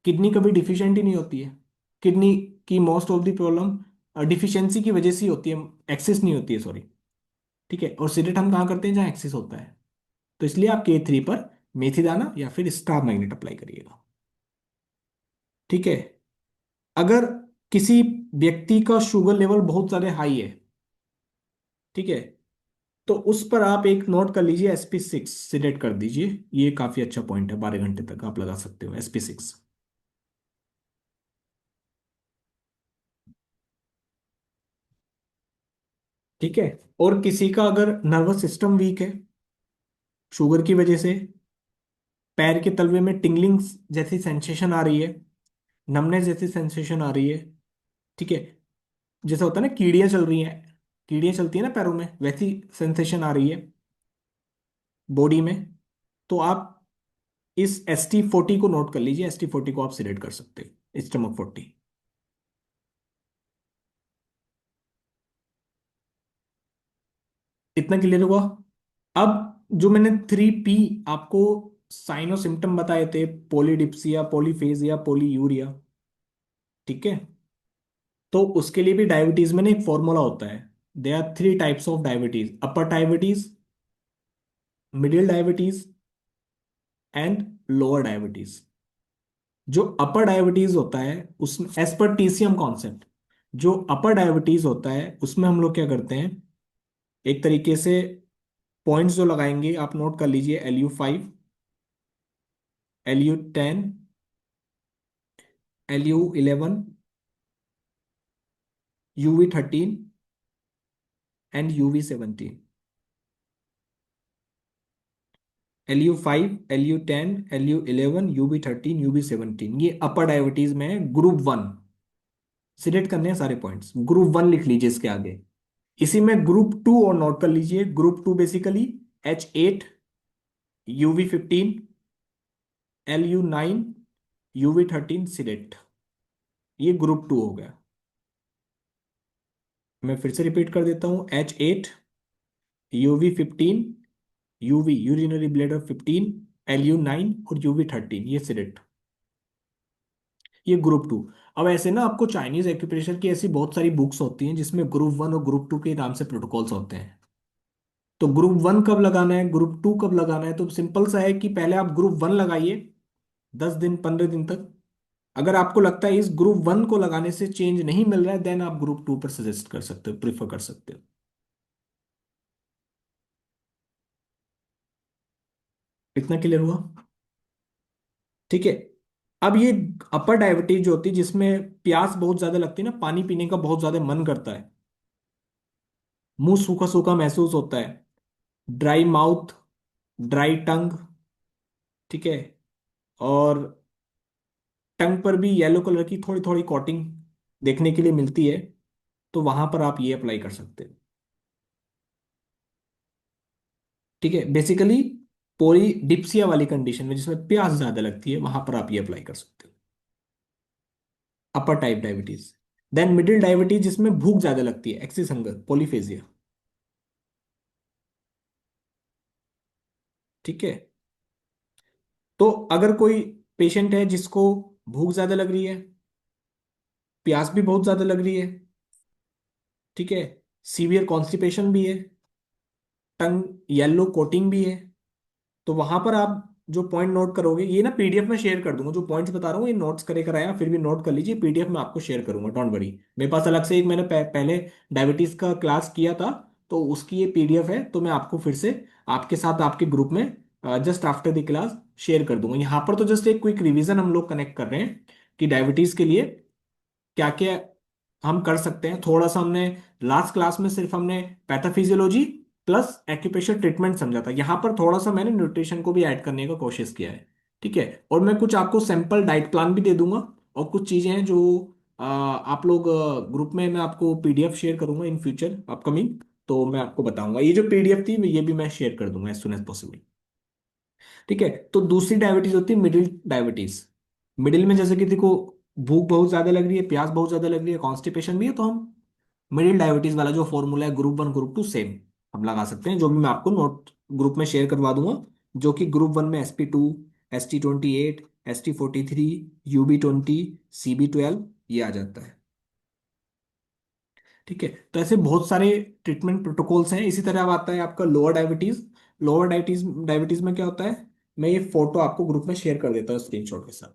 किडनी कभी डिफिशियंट ही नहीं होती है। किडनी की most of the problem deficiency की वजह से ही होती है, एक्सेस नहीं होती है, सॉरी। ठीक है, और सिलेक्ट हम कहाँ करते हैं, जहाँ एक्सेस होता है। तो इसलिए आप K3 पर मेथी दाना या फिर स्टार मैग्नेट अप्लाई करिएगा। ठीक है, अगर किसी व्यक्ति का शुगर लेवल बहुत ज्यादा हाई है, ठीक है, तो उस पर आप एक नोट कर लीजिए, SP6 सिलेक्ट कर दीजिए। ये काफी अच्छा पॉइंट है, 12 घंटे तक आप लगा सकते हो SP6। ठीक है। और किसी का अगर नर्वस सिस्टम वीक है शुगर की वजह से, पैर के तलवे में टिंगलिंग जैसी सेंसेशन आ रही है, नमनेस जैसी सेंसेशन आ रही है, ठीक है, जैसा होता है ना कीड़ियां चल रही हैं, कीड़ियां चलती है ना पैरों में, वैसी सेंसेशन आ रही है बॉडी में, तो आप इस ST40 को नोट कर लीजिए। ST40 को आप सिलेक्ट कर सकते हैं, स्टमक 40। इतना क्लियर हुआ। अब जो मैंने 3P आपको साइन और सिम्टम बताए थे, पॉलीडिप्सिया, पॉलीफेजिया, पॉलीयूरिया, ठीक है, तो उसके लिए भी डायबिटीज में ना एक फॉर्मूला होता है। They are 3 types of diabetes: upper diabetes, middle diabetes and lower diabetes. जो अपर डायबिटीज होता है उसमें एज पर TCM कॉन्सेप्ट, जो अपर डायबिटीज होता है उसमें हम लोग क्या करते हैं, एक तरीके से पॉइंट्स जो लगाएंगे आप नोट कर लीजिए: LU5, LU10, LU11, UV13 and UV17। LU5, LU10, LU11, UV13, UV17, ये अपर डायबिटीज में है, ग्रुप 1। सिलेक्ट करने हैं सारे पॉइंट्स, ग्रुप 1 लिख लीजिए इसके आगे। इसी में ग्रुप 2 और नोट कर लीजिए। Group 2 basically H8, UV15, LU9, UV13 select. ये ग्रुप 2 हो गया। मैं फिर से रिपीट कर देता हूं: H8, UV15, UV urinary bladder 15, LU9 और UV13, ये सिलेक्ट। ये ग्रुप 2। अब ऐसे ना आपको चाइनीज एक्यूप्रेशर की ऐसी बहुत सारी बुक्स होती हैं जिसमें ग्रुप 1 और ग्रुप 2 के नाम से प्रोटोकॉल्स होते हैं। तो ग्रुप 1 कब लगाना है, ग्रुप 2 कब लगाना है, तो सिंपल सा है कि पहले आप ग्रुप 1 लगाइए 10 दिन 15 दिन तक। अगर आपको लगता है इस ग्रुप 1 को लगाने से चेंज नहीं मिल रहा है, देन आप ग्रुप 2 पर सजेस्ट कर सकते हो, प्रिफर कर सकते हो। इतना क्लियर हुआ। ठीक है। अब ये अपर डायबिटीज जो होती है जिसमें प्यास बहुत ज्यादा लगती है ना, पानी पीने का बहुत ज्यादा मन करता है, मुंह सूखा सूखा महसूस होता है, ड्राई माउथ, ड्राई टंग, ठीक है, और टंग पर भी येलो कलर की थोड़ी थोड़ी कोटिंग देखने के लिए मिलती है, तो वहां पर आप ये अप्लाई कर सकते हैं। ठीक है, बेसिकली पोली डिप्सिया वाली कंडीशन में जिसमें प्यास ज्यादा लगती है, वहां पर आप ये अप्लाई कर सकते हो, upper type diabetes. Then middle diabetes जिसमें भूख ज्यादा लगती है, एक्सिस हंगर, पॉलीफेजिया। ठीक है। तो अगर कोई पेशेंट है जिसको भूख ज्यादा लग रही है, प्यास भी बहुत ज्यादा लग रही है, ठीक है, सीवियर कॉन्स्टिपेशन भी है, टंग येलो कोटिंग भी है, तो वहां पर आप जो पॉइंट नोट करोगे, ये ना PDF में शेयर कर दूंगा, जो पॉइंट्स बता रहा हूँ ये नोट्स करे कराया, फिर भी नोट कर लीजिए, PDF में आपको शेयर करूंगा, डोंट वरी। मेरे पास अलग से एक मैंने पहले डायबिटीज का क्लास किया था, तो उसकी ये PDF है, तो मैं आपको फिर से आपके साथ आपके ग्रुप में just after the class share कर दूंगा। यहाँ पर तो जस्ट एक क्विक रिवीजन हम लोग कनेक्ट कर रहे हैं कि डायबिटीज के लिए क्या क्या हम कर सकते हैं। थोड़ा सा हमने लास्ट क्लास में सिर्फ हमने पैथोफिजियोलॉजी प्लस एक्यूप्रेशर ट्रीटमेंट समझा था, यहाँ पर थोड़ा सा मैंने न्यूट्रिशन को भी ऐड करने का कोशिश किया है। ठीक है। और मैं कुछ आपको सैंपल डाइट प्लान भी दे दूंगा, और कुछ चीजें हैं जो आप लोग ग्रुप में मैं आपको PDF शेयर करूंगा इन फ्यूचर अपकमिंग, तो मैं आपको बताऊंगा। ये जो PDF थी ये भी मैं शेयर कर दूंगा एज सुन एज पॉसिबल। ठीक है। तो दूसरी डायबिटीज होती है मिडिल डायबिटीज। मिडिल में जैसे कि देखो, भूख बहुत ज्यादा लग रही है, प्यास बहुत ज्यादा लग रही है, कॉन्स्टिपेशन भी है, तो हम मिडिल डायबिटीज वाला जो फॉर्मूला है ग्रुप 1 ग्रुप 2 सेम हम लगा सकते हैं, जो भी मैं आपको नोट ग्रुप में शेयर करवा दूंगा। जो कि ग्रुप 1 में SP2, ST28, ST43, UB20, CB12 ये आ जाता है। ठीक है। तो ऐसे बहुत सारे ट्रीटमेंट प्रोटोकॉल्स हैं। इसी तरह अब आता है आपका lower diabetes. Lower diabetes diabetes में क्या होता है, मैं ये फोटो आपको ग्रुप में शेयर कर देता हूँ स्क्रीनशॉट के साथ,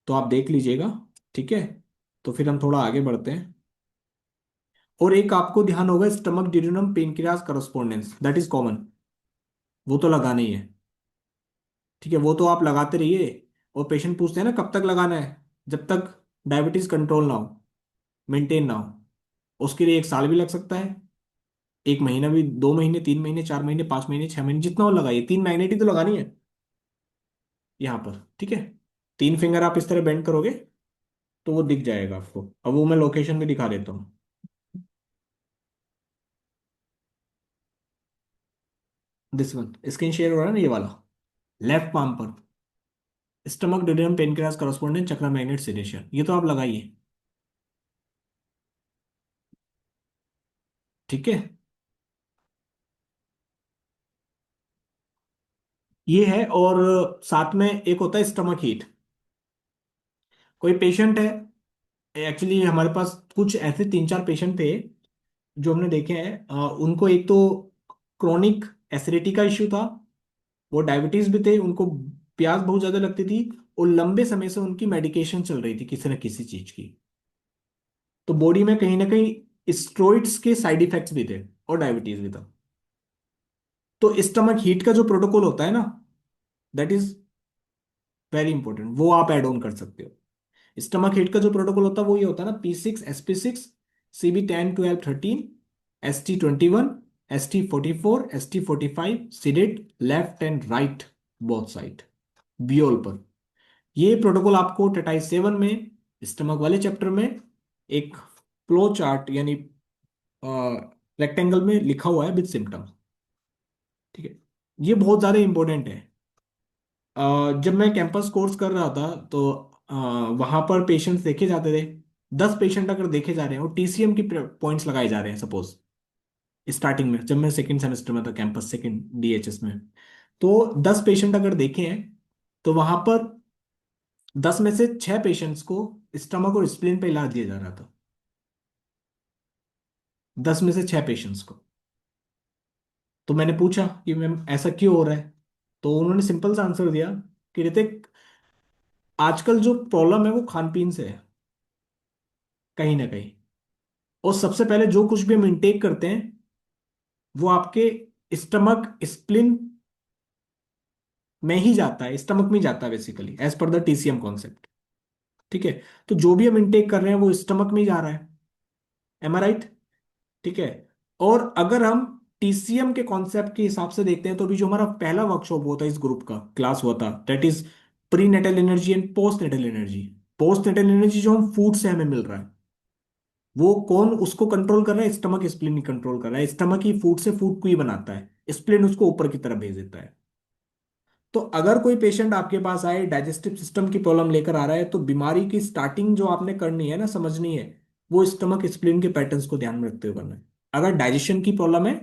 तो आप देख लीजिएगा। ठीक है। तो फिर हम थोड़ा आगे बढ़ते हैं। और एक आपको ध्यान होगा stomach duodenum pancreas correspondence, that is common, वो तो लगाना ही है। ठीक है, वो तो आप लगाते रहिए। और पेशेंट पूछते हैं ना कब तक लगाना है, जब तक डायबिटीज कंट्रोल ना हो, मेंटेन ना हो। उसके लिए 1 साल भी लग सकता है, 1 महीना भी, 2 महीने, 3 महीने, 4 महीने, 5 महीने, 6 महीने, जितना हो लगाइए। 3 मैग्नेट ही तो लगानी है यहाँ पर। ठीक है, 3 फिंगर आप इस तरह बेंड करोगे तो वो दिख जाएगा आपको। अब वो मैं लोकेशन भी दिखा देता हूँ। दिस वन स्क्रीन शेयर हो रहा है ना, ये वाला, लेफ्ट पाम पर, स्टमक ड्यूडेनम पेनक्रियास करस्पोंडेंट चक्रा मैग्नेट सिलेशन, ये तो आप लगाइए। ठीक है, ये है। और साथ में एक होता है स्टमक हीट। कोई पेशेंट है, एक्चुअली हमारे पास कुछ ऐसे 3 4 पेशेंट थे जो हमने देखे हैं। उनको एक तो क्रोनिक एसिडिटी का इश्यू था, वो डायबिटीज भी थे, उनको प्यास बहुत ज्यादा लगती थी, और लंबे समय से उनकी मेडिकेशन चल रही थी किसी न किसी चीज की। तो बॉडी में कहीं ना कहीं स्टेरॉइड्स के साइड इफेक्ट्स भी थे, और डायबिटीज भी था। तो स्टमक हीट का जो प्रोटोकॉल होता है ना, दैट इज वेरी इंपॉर्टेंट, वो आप ऐड ऑन कर सकते हो। स्टमक हीट का जो प्रोटोकॉल होता है वो ये होता है ना, P6 SP6 CB10 12 13 ST21 ST44 ST45 seated left and right both side बियोल पर। ये प्रोटोकॉल आपको टेटाई 7 में, स्टमक वाले चैप्टर में, एक फ्लो चार्ट यानी रेक्टेंगल में लिखा हुआ है विद सिम्टम। ठीक है, ये बहुत ज्यादा इंपॉर्टेंट है। जब मैं कैंपस कोर्स कर रहा था तो वहां पर पेशेंट्स देखे जाते थे। 10 पेशेंट अगर देखे जा रहे हैं और TCM की पॉइंट्स लगाए जा रहे हैं सपोज, स्टार्टिंग में जब मैं सेकंड सेमेस्टर में था, कैंपस सेकंड DHS में, तो 10 पेशेंट अगर देखे हैं तो वहां पर 10 में से 6 पेशेंट्स को स्टमक और स्प्लीन पे इलाज दिया जा रहा था। 10 में से 6 पेशेंट्स को। तो मैंने पूछा कि मैम ऐसा क्यों हो रहा है, तो उन्होंने सिंपल सा आंसर दिया कि ऋतिक, आजकल जो प्रॉब्लम है वो खान पीन से है कहीं ना कहीं। और सबसे पहले जो कुछ भी हम इंटेक करते हैं वो आपके स्टमक स्प्लिन में ही जाता है, स्टमक में ही जाता है basically, as per the TCM concept. ठीक है, तो जो भी हम इंटेक कर रहे हैं वो स्टमक में ही जा रहा है। एम आई राइट? ठीक है। और अगर हम TCM के कॉन्सेप्ट के हिसाब से देखते हैं तो अभी जो हमारा पहला वर्कशॉप हुआ था, इस ग्रुप का क्लास हुआ था, that is prenatal energy and postnatal energy. Postnatal energy जो हम फूड से हमें मिल रहा है, वो कौन उसको कंट्रोल कर रहा है? स्टमक स्प्लिन ही कंट्रोल कर रहा है। स्टमक ही फूड से फूड को ही बनाता है, स्प्लिन उसको ऊपर की तरफ भेज देता है। तो अगर कोई पेशेंट आपके पास आए डाइजेस्टिव सिस्टम की प्रॉब्लम लेकर आ रहा है, तो बीमारी की स्टार्टिंग जो आपने करनी है ना, समझनी है, वो स्टमक स्प्लिन के पैटर्न्स को ध्यान में रखते हुए करना है। अगर डाइजेशन की प्रॉब्लम है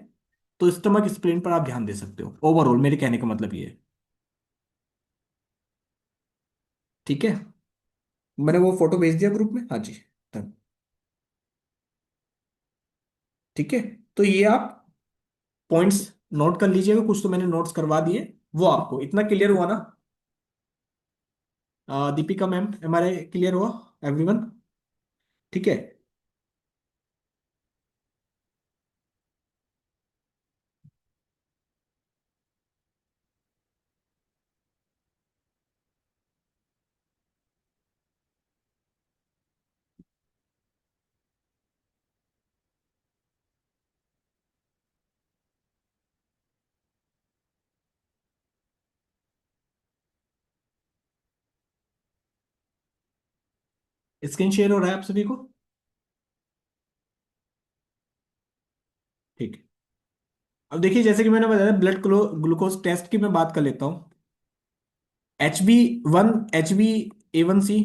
तो स्टमक स्प्लिन पर आप ध्यान दे सकते हो। ओवरऑल मेरे कहने का मतलब ये है। ठीक है, मैंने वो फोटो भेज दिया ग्रुप में, हाँ जी। डन। ठीक है, तो ये आप पॉइंट्स नोट कर लीजिएगा, कुछ तो मैंने नोट्स करवा दिए। वो आपको इतना क्लियर हुआ ना? दीपिका मैम, हमारे क्लियर हुआ एवरीवन? ठीक है। स्क्रीन शेयर हो रहा है आप सभी को? ठीक है। अब देखिए, जैसे कि मैंने बताया, ब्लड ग्लूकोज टेस्ट की मैं बात कर लेता हूँ। HB1, HbA1c।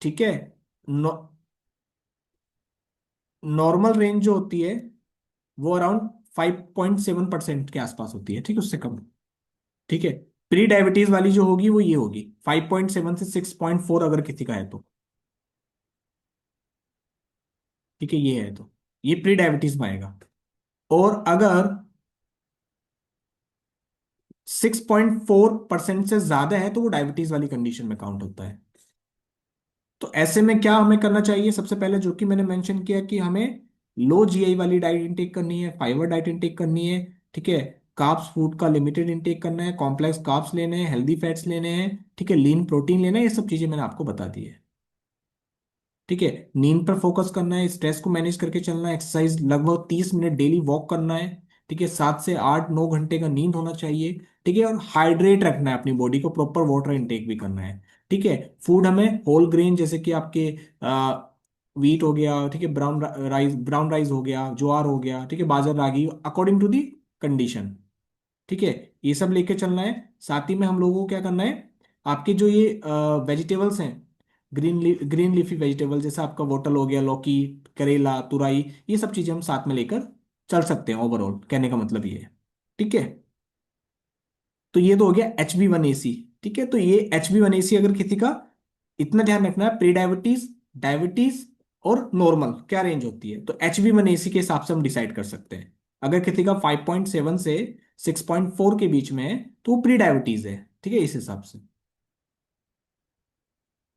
ठीक है, नॉर्मल रेंज जो होती है वो अराउंड 5.7% के आसपास होती है, ठीक है, उससे कम। ठीक है, प्री डायबिटीज वाली जो होगी वो ये होगी 5.7 से 6.4 अगर किसी का है तो। ठीक है, ये है तो ये प्री डायबिटीज में आएगा। और अगर 6.4% से ज्यादा है तो वो डायबिटीज वाली कंडीशन में काउंट होता है। तो ऐसे में क्या हमें करना चाहिए, सबसे पहले जो कि मैंने मेंशन किया कि हमें लो जीआई वाली डाइट इंटेक करनी है, फाइबर डाइट इंटेक करनी है, ठीक है। कार्ब्स फूड का लिमिटेड इंटेक करना है, कॉम्प्लेक्स कार्ब्स लेने हैं, हेल्दी फैट्स लेने हैं, ठीक है, लीन प्रोटीन लेना है, ये सब चीजें मैंने आपको बता दी है। ठीक है, नींद पर फोकस करना है, स्ट्रेस को मैनेज करके चलना है, एक्सरसाइज लगभग 30 मिनट डेली वॉक करना है, ठीक है, 7 से 8 9 घंटे का नींद होना चाहिए, ठीक है, और हाइड्रेट रखना है अपनी बॉडी को, प्रॉपर वाटर इनटेक भी करना है। ठीक है, फूड हमें होल ग्रेन जैसे कि आपके वीट हो गया, ठीक है, ब्राउन राइस हो गया, ज्वार हो गया, ठीक है, बाजरा रागी, अकॉर्डिंग टू दी कंडीशन, ठीक है, ये सब लेके चलना है। साथ ही में हम लोगों को क्या करना है, आपके जो ये वेजिटेबल्स हैं, ग्रीन लीफी वेजिटेबल, जैसे आपका वोटल हो गया, लौकी, करेला, तुरई, ये सब चीजें हम साथ में लेकर चल सकते हैं, ओवरऑल कहने का मतलब ये है। ठीक है, तो ये तो हो गया HB1AC। ठीक है, तो ये HB1AC अगर किसी का, इतना ध्यान रखना है, प्री डायबिटीज, डायबिटीज और नॉर्मल क्या रेंज होती है, तो HB1AC के हिसाब से हम डिसाइड कर सकते हैं। अगर किसी का 5.7 से 6.4 के बीच में है तो वो प्री डायबिटीज है, ठीक है, इस हिसाब से।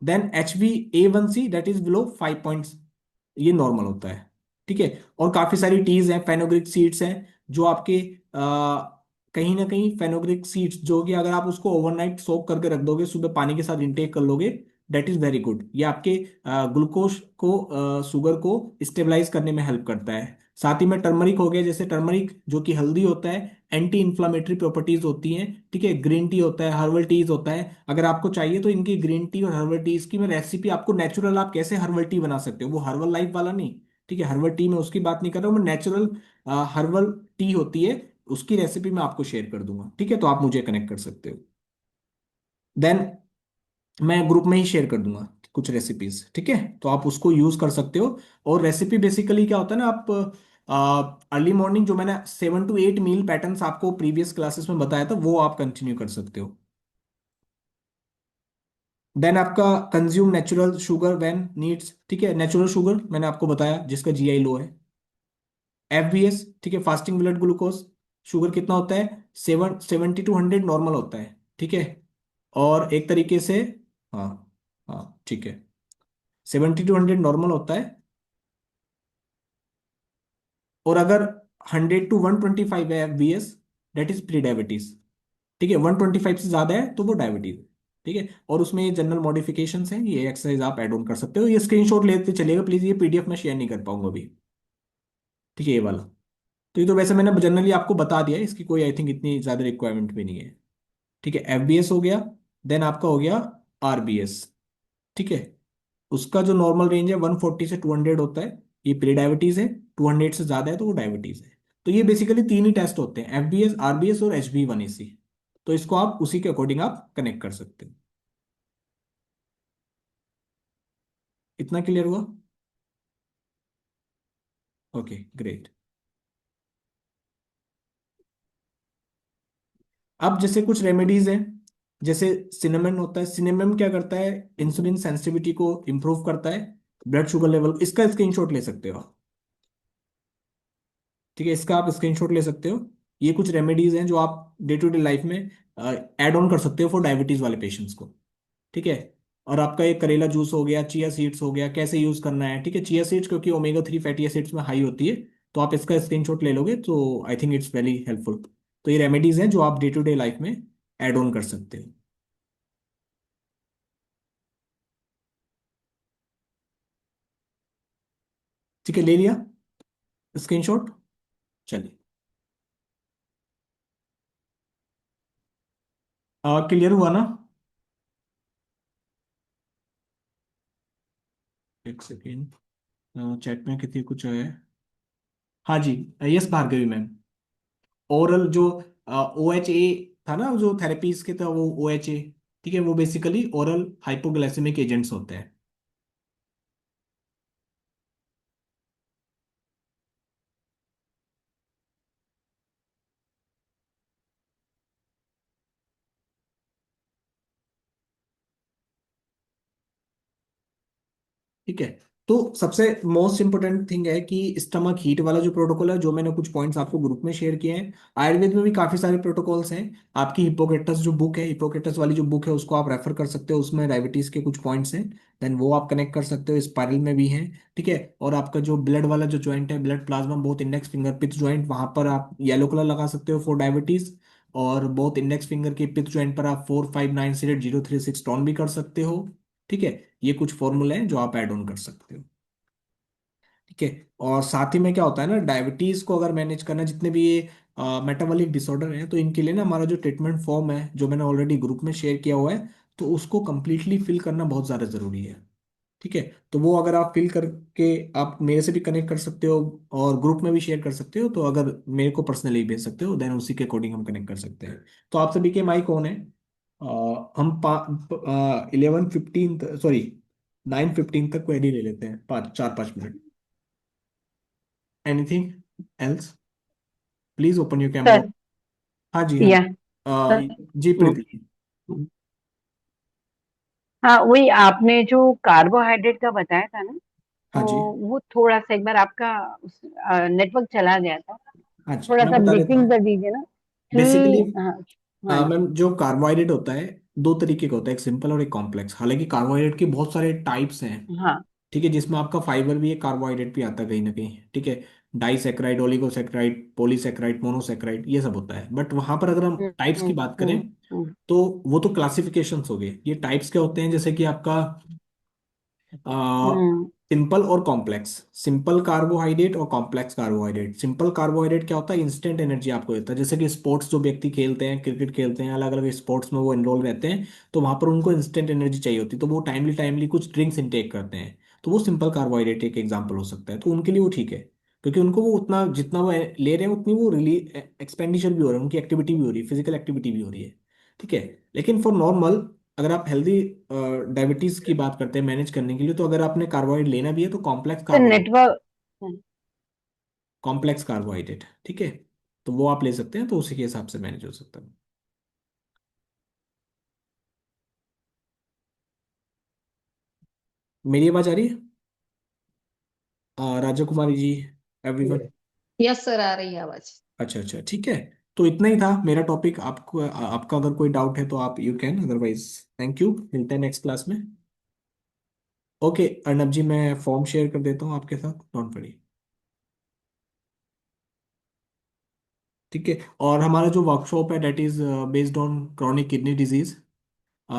Then HbA1c that is below 5, ये नॉर्मल होता है। ठीक है, और काफी सारी टीज हैं, फेनोग्रिक सीड्स हैं, जो आपके कहीं ना कहीं फेनोग्रिक सीड्स, जो कि अगर आप उसको ओवरनाइट सोक करके रख दोगे, सुबह पानी के साथ इंटेक कर लोगे, दैट इज वेरी गुड। ये आपके ग्लूकोज को, शुगर को स्टेबलाइज करने में हेल्प करता है। साथ ही में टर्मरिक हो गया, जैसे टर्मरिक जो कि हल्दी होता है, एंटी इन्फ्लामेटरी प्रॉपर्टीज होती हैं। ठीक है, ग्रीन टी होता है, हर्बल टीज होता है, अगर आपको चाहिए तो इनकी ग्रीन टी और हर्बल टीज की मैं रेसिपी आपको, नेचुरल आप कैसे हर्बल टी बना सकते हो, वो हर्बल लाइफ वाला नहीं, ठीक है, हर्बल टी में उसकी बात नहीं कर रहा हूँ मैं, नेचुरल हर्बल टी होती है, उसकी रेसिपी मैं आपको शेयर कर दूंगा। ठीक है, तो आप मुझे कनेक्ट कर सकते हो। देन मैं ग्रुप में ही शेयर कर दूंगा कुछ रेसिपीज, ठीक है, तो आप उसको यूज कर सकते हो। और रेसिपी बेसिकली क्या होता है ना, आप अर्ली मॉर्निंग जो मैंने 7 to 8 मील पैटर्न्स आपको प्रीवियस क्लासेस में बताया था, वो आप कंटिन्यू कर सकते हो। देन आपका consume natural sugar when needs, ठीक है, नेचुरल शुगर मैंने आपको बताया जिसका जीआई लो है। FBS, ठीक है, फास्टिंग ब्लड ग्लूकोज, शुगर कितना होता है, 70 to 100 नॉर्मल होता है, ठीक है, और एक तरीके से, हाँ, हाँ, ठीक है, 70 to 100 नॉर्मल होता है, और अगर 100 to 125 है FBS, that is prediabetes. ठीक है, 125 से ज्यादा है तो वो डायबिटीज है। ठीक है, और उसमें ये जनरल मॉडिफिकेशंस हैं, ये एक्सरसाइज आप ऐड ऑन कर सकते हो, ये स्क्रीनशॉट लेते चलेगा प्लीज, ये PDF में शेयर नहीं कर पाऊंगा अभी। ठीक है, ये वाला, तो ये तो वैसे मैंने जनरली आपको बता दिया है, इसकी कोई आई थिंक इतनी ज्यादा रिक्वायरमेंट भी नहीं है। ठीक है, FBS हो गया। देन आपका हो गया RBS। ठीक है, उसका जो नॉर्मल रेंज है 140 से 200 होता है, ये प्री डायबिटीज है, 200 से ज्यादा है तो वो डायबिटीज है। तो ये बेसिकली तीन ही टेस्ट होते हैं, FBS, RBS और HB1AC। तो इसको आप उसी के अकॉर्डिंग आप कनेक्ट कर सकते हो। इतना क्लियर हुआ? Okay, great. अब जैसे कुछ रेमेडीज हैं, जैसे सिनेमन होता है, सिनेमन क्या करता है, इंसुलिन सेंसिटिविटी को इंप्रूव करता है, ब्लड शुगर लेवल, इसका स्क्रीनशॉट ले सकते हो आप। ठीक है, इसका आप स्क्रीनशॉट ले सकते हो। ये कुछ रेमेडीज हैं जो आप डे टू डे लाइफ में ऐड ऑन कर सकते हो फॉर डायबिटीज वाले पेशेंट्स को। ठीक है, और आपका ये करेला जूस हो गया, चिया सीड्स हो गया, कैसे यूज करना है, ठीक है, चिया सीड्स क्योंकि ओमेगा 3 फैटी एसिड्स में हाई होती है, तो आप इसका स्क्रीनशॉट ले लोगे तो I think it's very helpful. तो ये रेमेडीज हैं जो आप डे टू डे लाइफ में ऐड ऑन कर सकते हो। ठीक है, ले लिया स्क्रीनशॉट? चलिए, क्लियर हुआ ना? एक सेकेंड, चैट में कितनी कुछ है। हाँ जी, यस भार्गवी मैम, ओरल जो OHA था ना, जो थेरेपीज के था वो OHA, ठीक है, वो बेसिकली ओरल हाइपोग्लाइसेमिक एजेंट्स होते हैं। ठीक है, तो सबसे मोस्ट इंपोर्टेंट थिंग है कि स्टमक हीट वाला जो प्रोटोकॉल है, जो मैंने कुछ पॉइंट्स आपको ग्रुप में शेयर किए हैं। आयुर्वेद में भी काफी सारे प्रोटोकॉल्स हैं। आपकी हिपोक्रेटस जो बुक है, हिपोक्रेटस वाली जो बुक है, उसको आप रेफर कर सकते हो, उसमें डायबिटीज के कुछ पॉइंट्स हैं। देन वो आप कनेक्ट कर सकते हो, स्पाइरल में भी है। ठीक है। और आपका जो ब्लड वाला जो ज्वाइंट है, blood plasma both index finger pith joint, वहां पर आप येलो कलर लगा सकते हो फॉर डायबिटीज। और बोथ इंडेक्स फिंगर के पिथ ज्वाइंट पर आप 4598 036 टॉन भी कर सकते हो। ठीक है। ये कुछ फॉर्मूले हैं जो आप ऐड ऑन कर सकते हो। ठीक है। और साथ ही में क्या होता है ना, डायबिटीज को अगर मैनेज करना, जितने भी ये मेटाबॉलिक डिसऑर्डर हैं, तो इनके लिए ना हमारा जो ट्रीटमेंट फॉर्म है, जो मैंने ऑलरेडी ग्रुप में शेयर किया हुआ है, तो उसको कंप्लीटली फिल करना बहुत ज़्यादा ज़रूरी है। ठीक है। तो वो अगर आप फिल करके आप मेरे से भी कनेक्ट कर सकते हो, और ग्रुप में भी शेयर कर सकते हो, तो अगर मेरे को पर्सनली भेज सकते हो, देन उसी के अकॉर्डिंग हम कनेक्ट कर सकते हैं। तो आप सभी के माइक ऑन है। हम 11:15, सॉरी 9:15 तक क्वेरी ले लेते हैं, 4-5 minute. Anything else? Please open your camera. Sir. हाँ जी, हाँ या जी। सर। जी हम्म, प्रीति। हम्म। हाँ, वही आपने जो कार्बोहाइड्रेट का बताया था ना, तो हाँ जी, वो थोड़ा सा एक बार आपका नेटवर्क चला गया था। हाँ जी, थोड़ा मैं सा बता देता ब्रीफिंग हूँ। कर दीजिए ना बेसिकली कि। हाँ। हाँ जी। मैम, जो कार्बोहाइड्रेट होता है, दो तरीके का होता है, एक सिंपल और एक कॉम्प्लेक्स। हालांकि कार्बोहाइड्रेट के बहुत सारे टाइप्स हैं। हाँ। ठीक है। जिसमें आपका फाइबर भी है, कार्बोहाइड्रेट भी आता है कहीं ना कहीं। ठीक है। डाइसेक्राइड, ओलिगोसेक्राइड, पॉलीसेक्राइड, मोनोसेक्राइड, ये सब होता है। बट वहां पर अगर हम हम्म। टाइप्स की हम्म। बात करें, हम्म। हम्म। तो वो तो क्लासिफिकेशंस हो गए। ये टाइप्स क्या होते हैं, जैसे कि आपका हम्म। सिंपल और कॉम्प्लेक्स। सिंपल कार्बोहाइड्रेट और कॉम्प्लेक्स कार्बोहाइड्रेट। सिंपल कार्बोहाइड्रेट क्या होता है, इंस्टेंट एनर्जी आपको देता है। जैसे कि स्पोर्ट्स जो व्यक्ति खेलते हैं, क्रिकेट खेलते हैं, अलग अलग स्पोर्ट्स में वो इन्वॉल्व रहते हैं, तो वहां पर उनको इंस्टेंट एनर्जी चाहिए होती है, तो वो टाइमली टाइमली कुछ ड्रिंक्स इनटेक करते हैं। तो वो सिंपल कार्बोहाइड्रेट एक एग्जाम्पल हो सकता है, तो उनके लिए वो ठीक है। क्योंकि उनको वो उतना जितना वो ले रहे हैं, उतनी वो रिलीज एक्सपेंडिचर भी हो रहा है, उनकी एक्टिविटी भी हो रही है, फिजिकल एक्टिविटी भी हो रही है। ठीक है। लेकिन फॉर नॉर्मल, अगर आप हेल्दी डायबिटीज की बात करते हैं मैनेज करने के लिए, तो अगर आपने कार्बोहाइड्रेट लेना भी है, तो complex sir carbohydrate. Network. Complex carbohydrate, ठीक है। तो वो आप ले सकते हैं, तो उसी के हिसाब से मैनेज हो सकता है। मेरी आवाज आ रही है? राजा Kumari ji, everyone? Yes sir, आ रही है आवाज। अच्छा अच्छा, ठीक है। तो इतना ही था मेरा टॉपिक। आपको आपका अगर कोई डाउट है तो आप you can, otherwise thank you, मिलते हैं नेक्स्ट क्लास में। ओके अर्नब जी, मैं फॉर्म शेयर कर देता हूँ आपके साथ, डोंट वरी। ठीक है। और हमारा जो वर्कशॉप है, that is based on chronic kidney disease,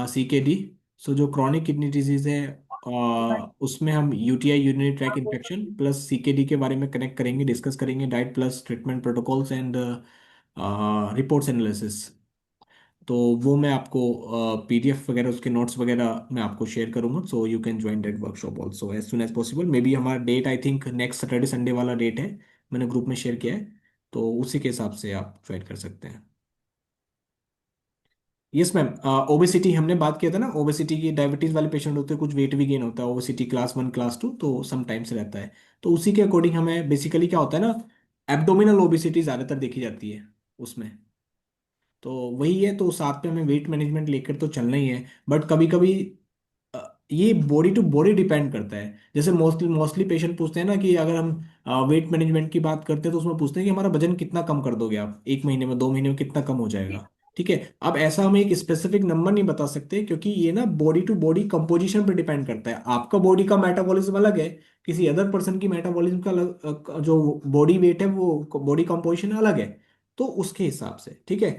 CKD। So जो क्रॉनिक किडनी डिजीज है, उसमें हम UTI, urinary tract infection plus CKD के बारे में कनेक्ट करेंगे, डिस्कस करेंगे, diet plus treatment protocols and reports analysis. तो वो मैं आपको PDF वगैरह, उसके नोट्स वगैरह मैं आपको शेयर करूंगा, so you can join that workshop also as soon as possible. Maybe हमारा date, I think next Saturday Sunday वाला डेट है, मैंने ग्रुप में शेयर किया है। तो उसी के हिसाब से आप ज्वाइन कर सकते हैं। Yes ma'am. ओबेसिटी हमने बात किया था ना, ओबेसिटी की, डायबिटीज वाले पेशेंट होते हैं, कुछ वेट भी गेन होता है, ओबेसिटी क्लास 1 क्लास 2, तो सम टाइम्स रहता है। तो उसी के अकॉर्डिंग हमें बेसिकली क्या होता है ना, एब्डोमिनल ओबेसिटी ज़्यादातर देखी जाती है उसमें। तो वही है, तो साथ में हमें वेट मैनेजमेंट लेकर तो चलना ही है। बट कभी कभी ये बॉडी टू बॉडी डिपेंड करता है। जैसे मोस्टली मोस्टली पेशेंट पूछते हैं ना कि अगर हम वेट मैनेजमेंट की बात करते हैं, तो उसमें पूछते हैं कि हमारा वजन कितना कम कर दोगे आप, 1 महीने में, 2 महीने में कितना कम हो जाएगा। ठीक है। अब ऐसा हम एक स्पेसिफिक नंबर नहीं बता सकते, क्योंकि ये ना बॉडी टू बॉडी कंपोजिशन पर डिपेंड करता है। आपका बॉडी का मेटाबॉलिज्म अलग है, किसी अदर पर्सन की मेटाबॉलिज्म का अलग, जो बॉडी वेट है वो बॉडी कंपोजिशन अलग है। तो उसके हिसाब से, ठीक है।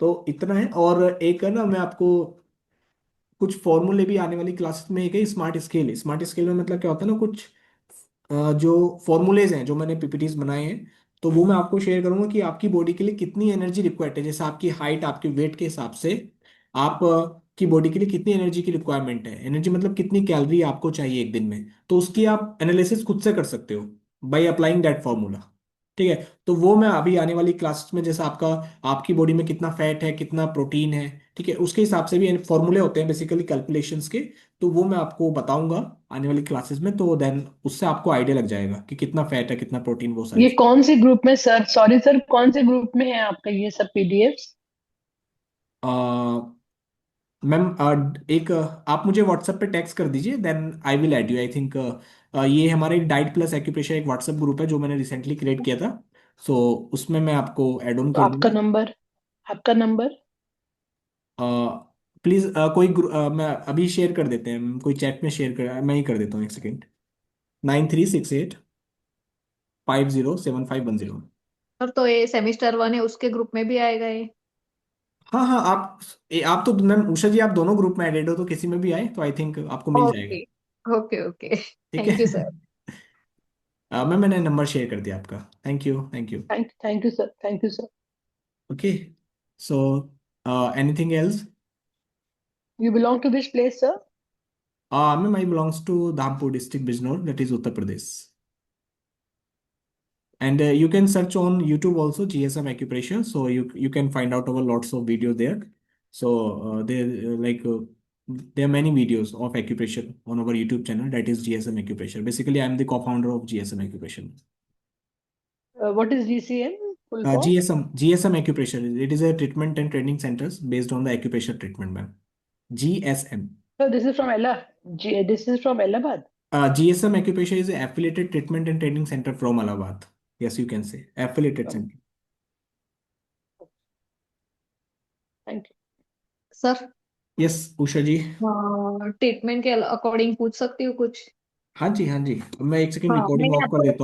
तो इतना है। और एक है ना, मैं आपको कुछ फॉर्मूले भी आने वाली क्लासेस में, एक है स्मार्ट स्केल। स्मार्ट स्केल में मतलब क्या होता है ना, कुछ जो फॉर्मूलेज हैं, जो मैंने PPTs बनाए हैं, तो वो मैं आपको शेयर करूंगा कि आपकी बॉडी के लिए कितनी एनर्जी रिक्वायर्ड है। जैसे आपकी हाइट, आपके वेट के हिसाब से आप की बॉडी के लिए कितनी एनर्जी की रिक्वायरमेंट है। एनर्जी मतलब कितनी कैलोरी आपको चाहिए एक दिन में, तो उसकी आप एनालिसिस खुद से कर सकते हो बाय अप्लाइंग दैट फॉर्मूला। ठीक है। तो वो मैं अभी आने वाली क्लासेस में, जैसे आपका, आपकी बॉडी में कितना फैट है, कितना प्रोटीन है, ठीक है, उसके हिसाब से भी फॉर्मूले होते हैं बेसिकली कैलकुलेशंस के। तो वो मैं आपको बताऊंगा आने वाली क्लासेस में, तो देन उससे आपको आइडिया लग जाएगा कि कितना फैट है, कितना प्रोटीन, वो सारी ये चीज़। कौन से ग्रुप में सर, सॉरी सर, कौन से ग्रुप में है आपका ये सब पीडीएफ्स? मैम एक आप मुझे व्हाट्सएप पे टेक्स्ट कर दीजिए, then I will add you. I think ये हमारे डाइट प्लस एक्यूप्रेशर एक व्हाट्सएप ग्रुप है जो मैंने रिसेंटली क्रिएट किया था। सो उसमें मैं आपको ऐड ऑन तो कर दूंगा। आपका नंबर प्लीज कोई मैं अभी शेयर कर देते हैं, कोई चैट में शेयर कर, मैं ही कर देता हूँ, एक सेकेंड। 9368507510। सर तो ये सेमिस्टर 1 है, उसके ग्रुप में भी आएगा ये? हाँ हाँ, आप तो मैम उषा जी, आप दोनों ग्रुप में एडेड हो, तो किसी में भी आए तो आई थिंक आपको मिल जाएगा। Okay okay okay. ठीक थैंक यू सर। है। मैम मैंने नंबर शेयर कर दिया आपका। Thank you, thank you. Thank you sir. Okay, so anything else? You belong to which place sir? Ma'am I belongs to Dhampur district Bijnor, that is Uttar Pradesh. And you can search on YouTube also GSM acupressure, so you can find out our lots of videos there. So there are many videos of acupressure on our YouTube channel, that is GSM acupressure. Basically, I am the co-founder of GSM acupressure. What is GCM full form? GSM acupressure, it is a treatment and training centers based on the acupressure treatment, ma'am. GSM. So this is from Allahabad. GSM acupressure is an affiliated treatment and training center from Allahabad. Yes, you can say affiliated center. Thank sir Yes, Usha ji. Treatment के according पूछ सकती हूँ कुछ? हाँ जी, हाँ जी, मैं एक second हाँ, रिकॉर्डिंग मैंने ऑफ कर आपको देता हूँ।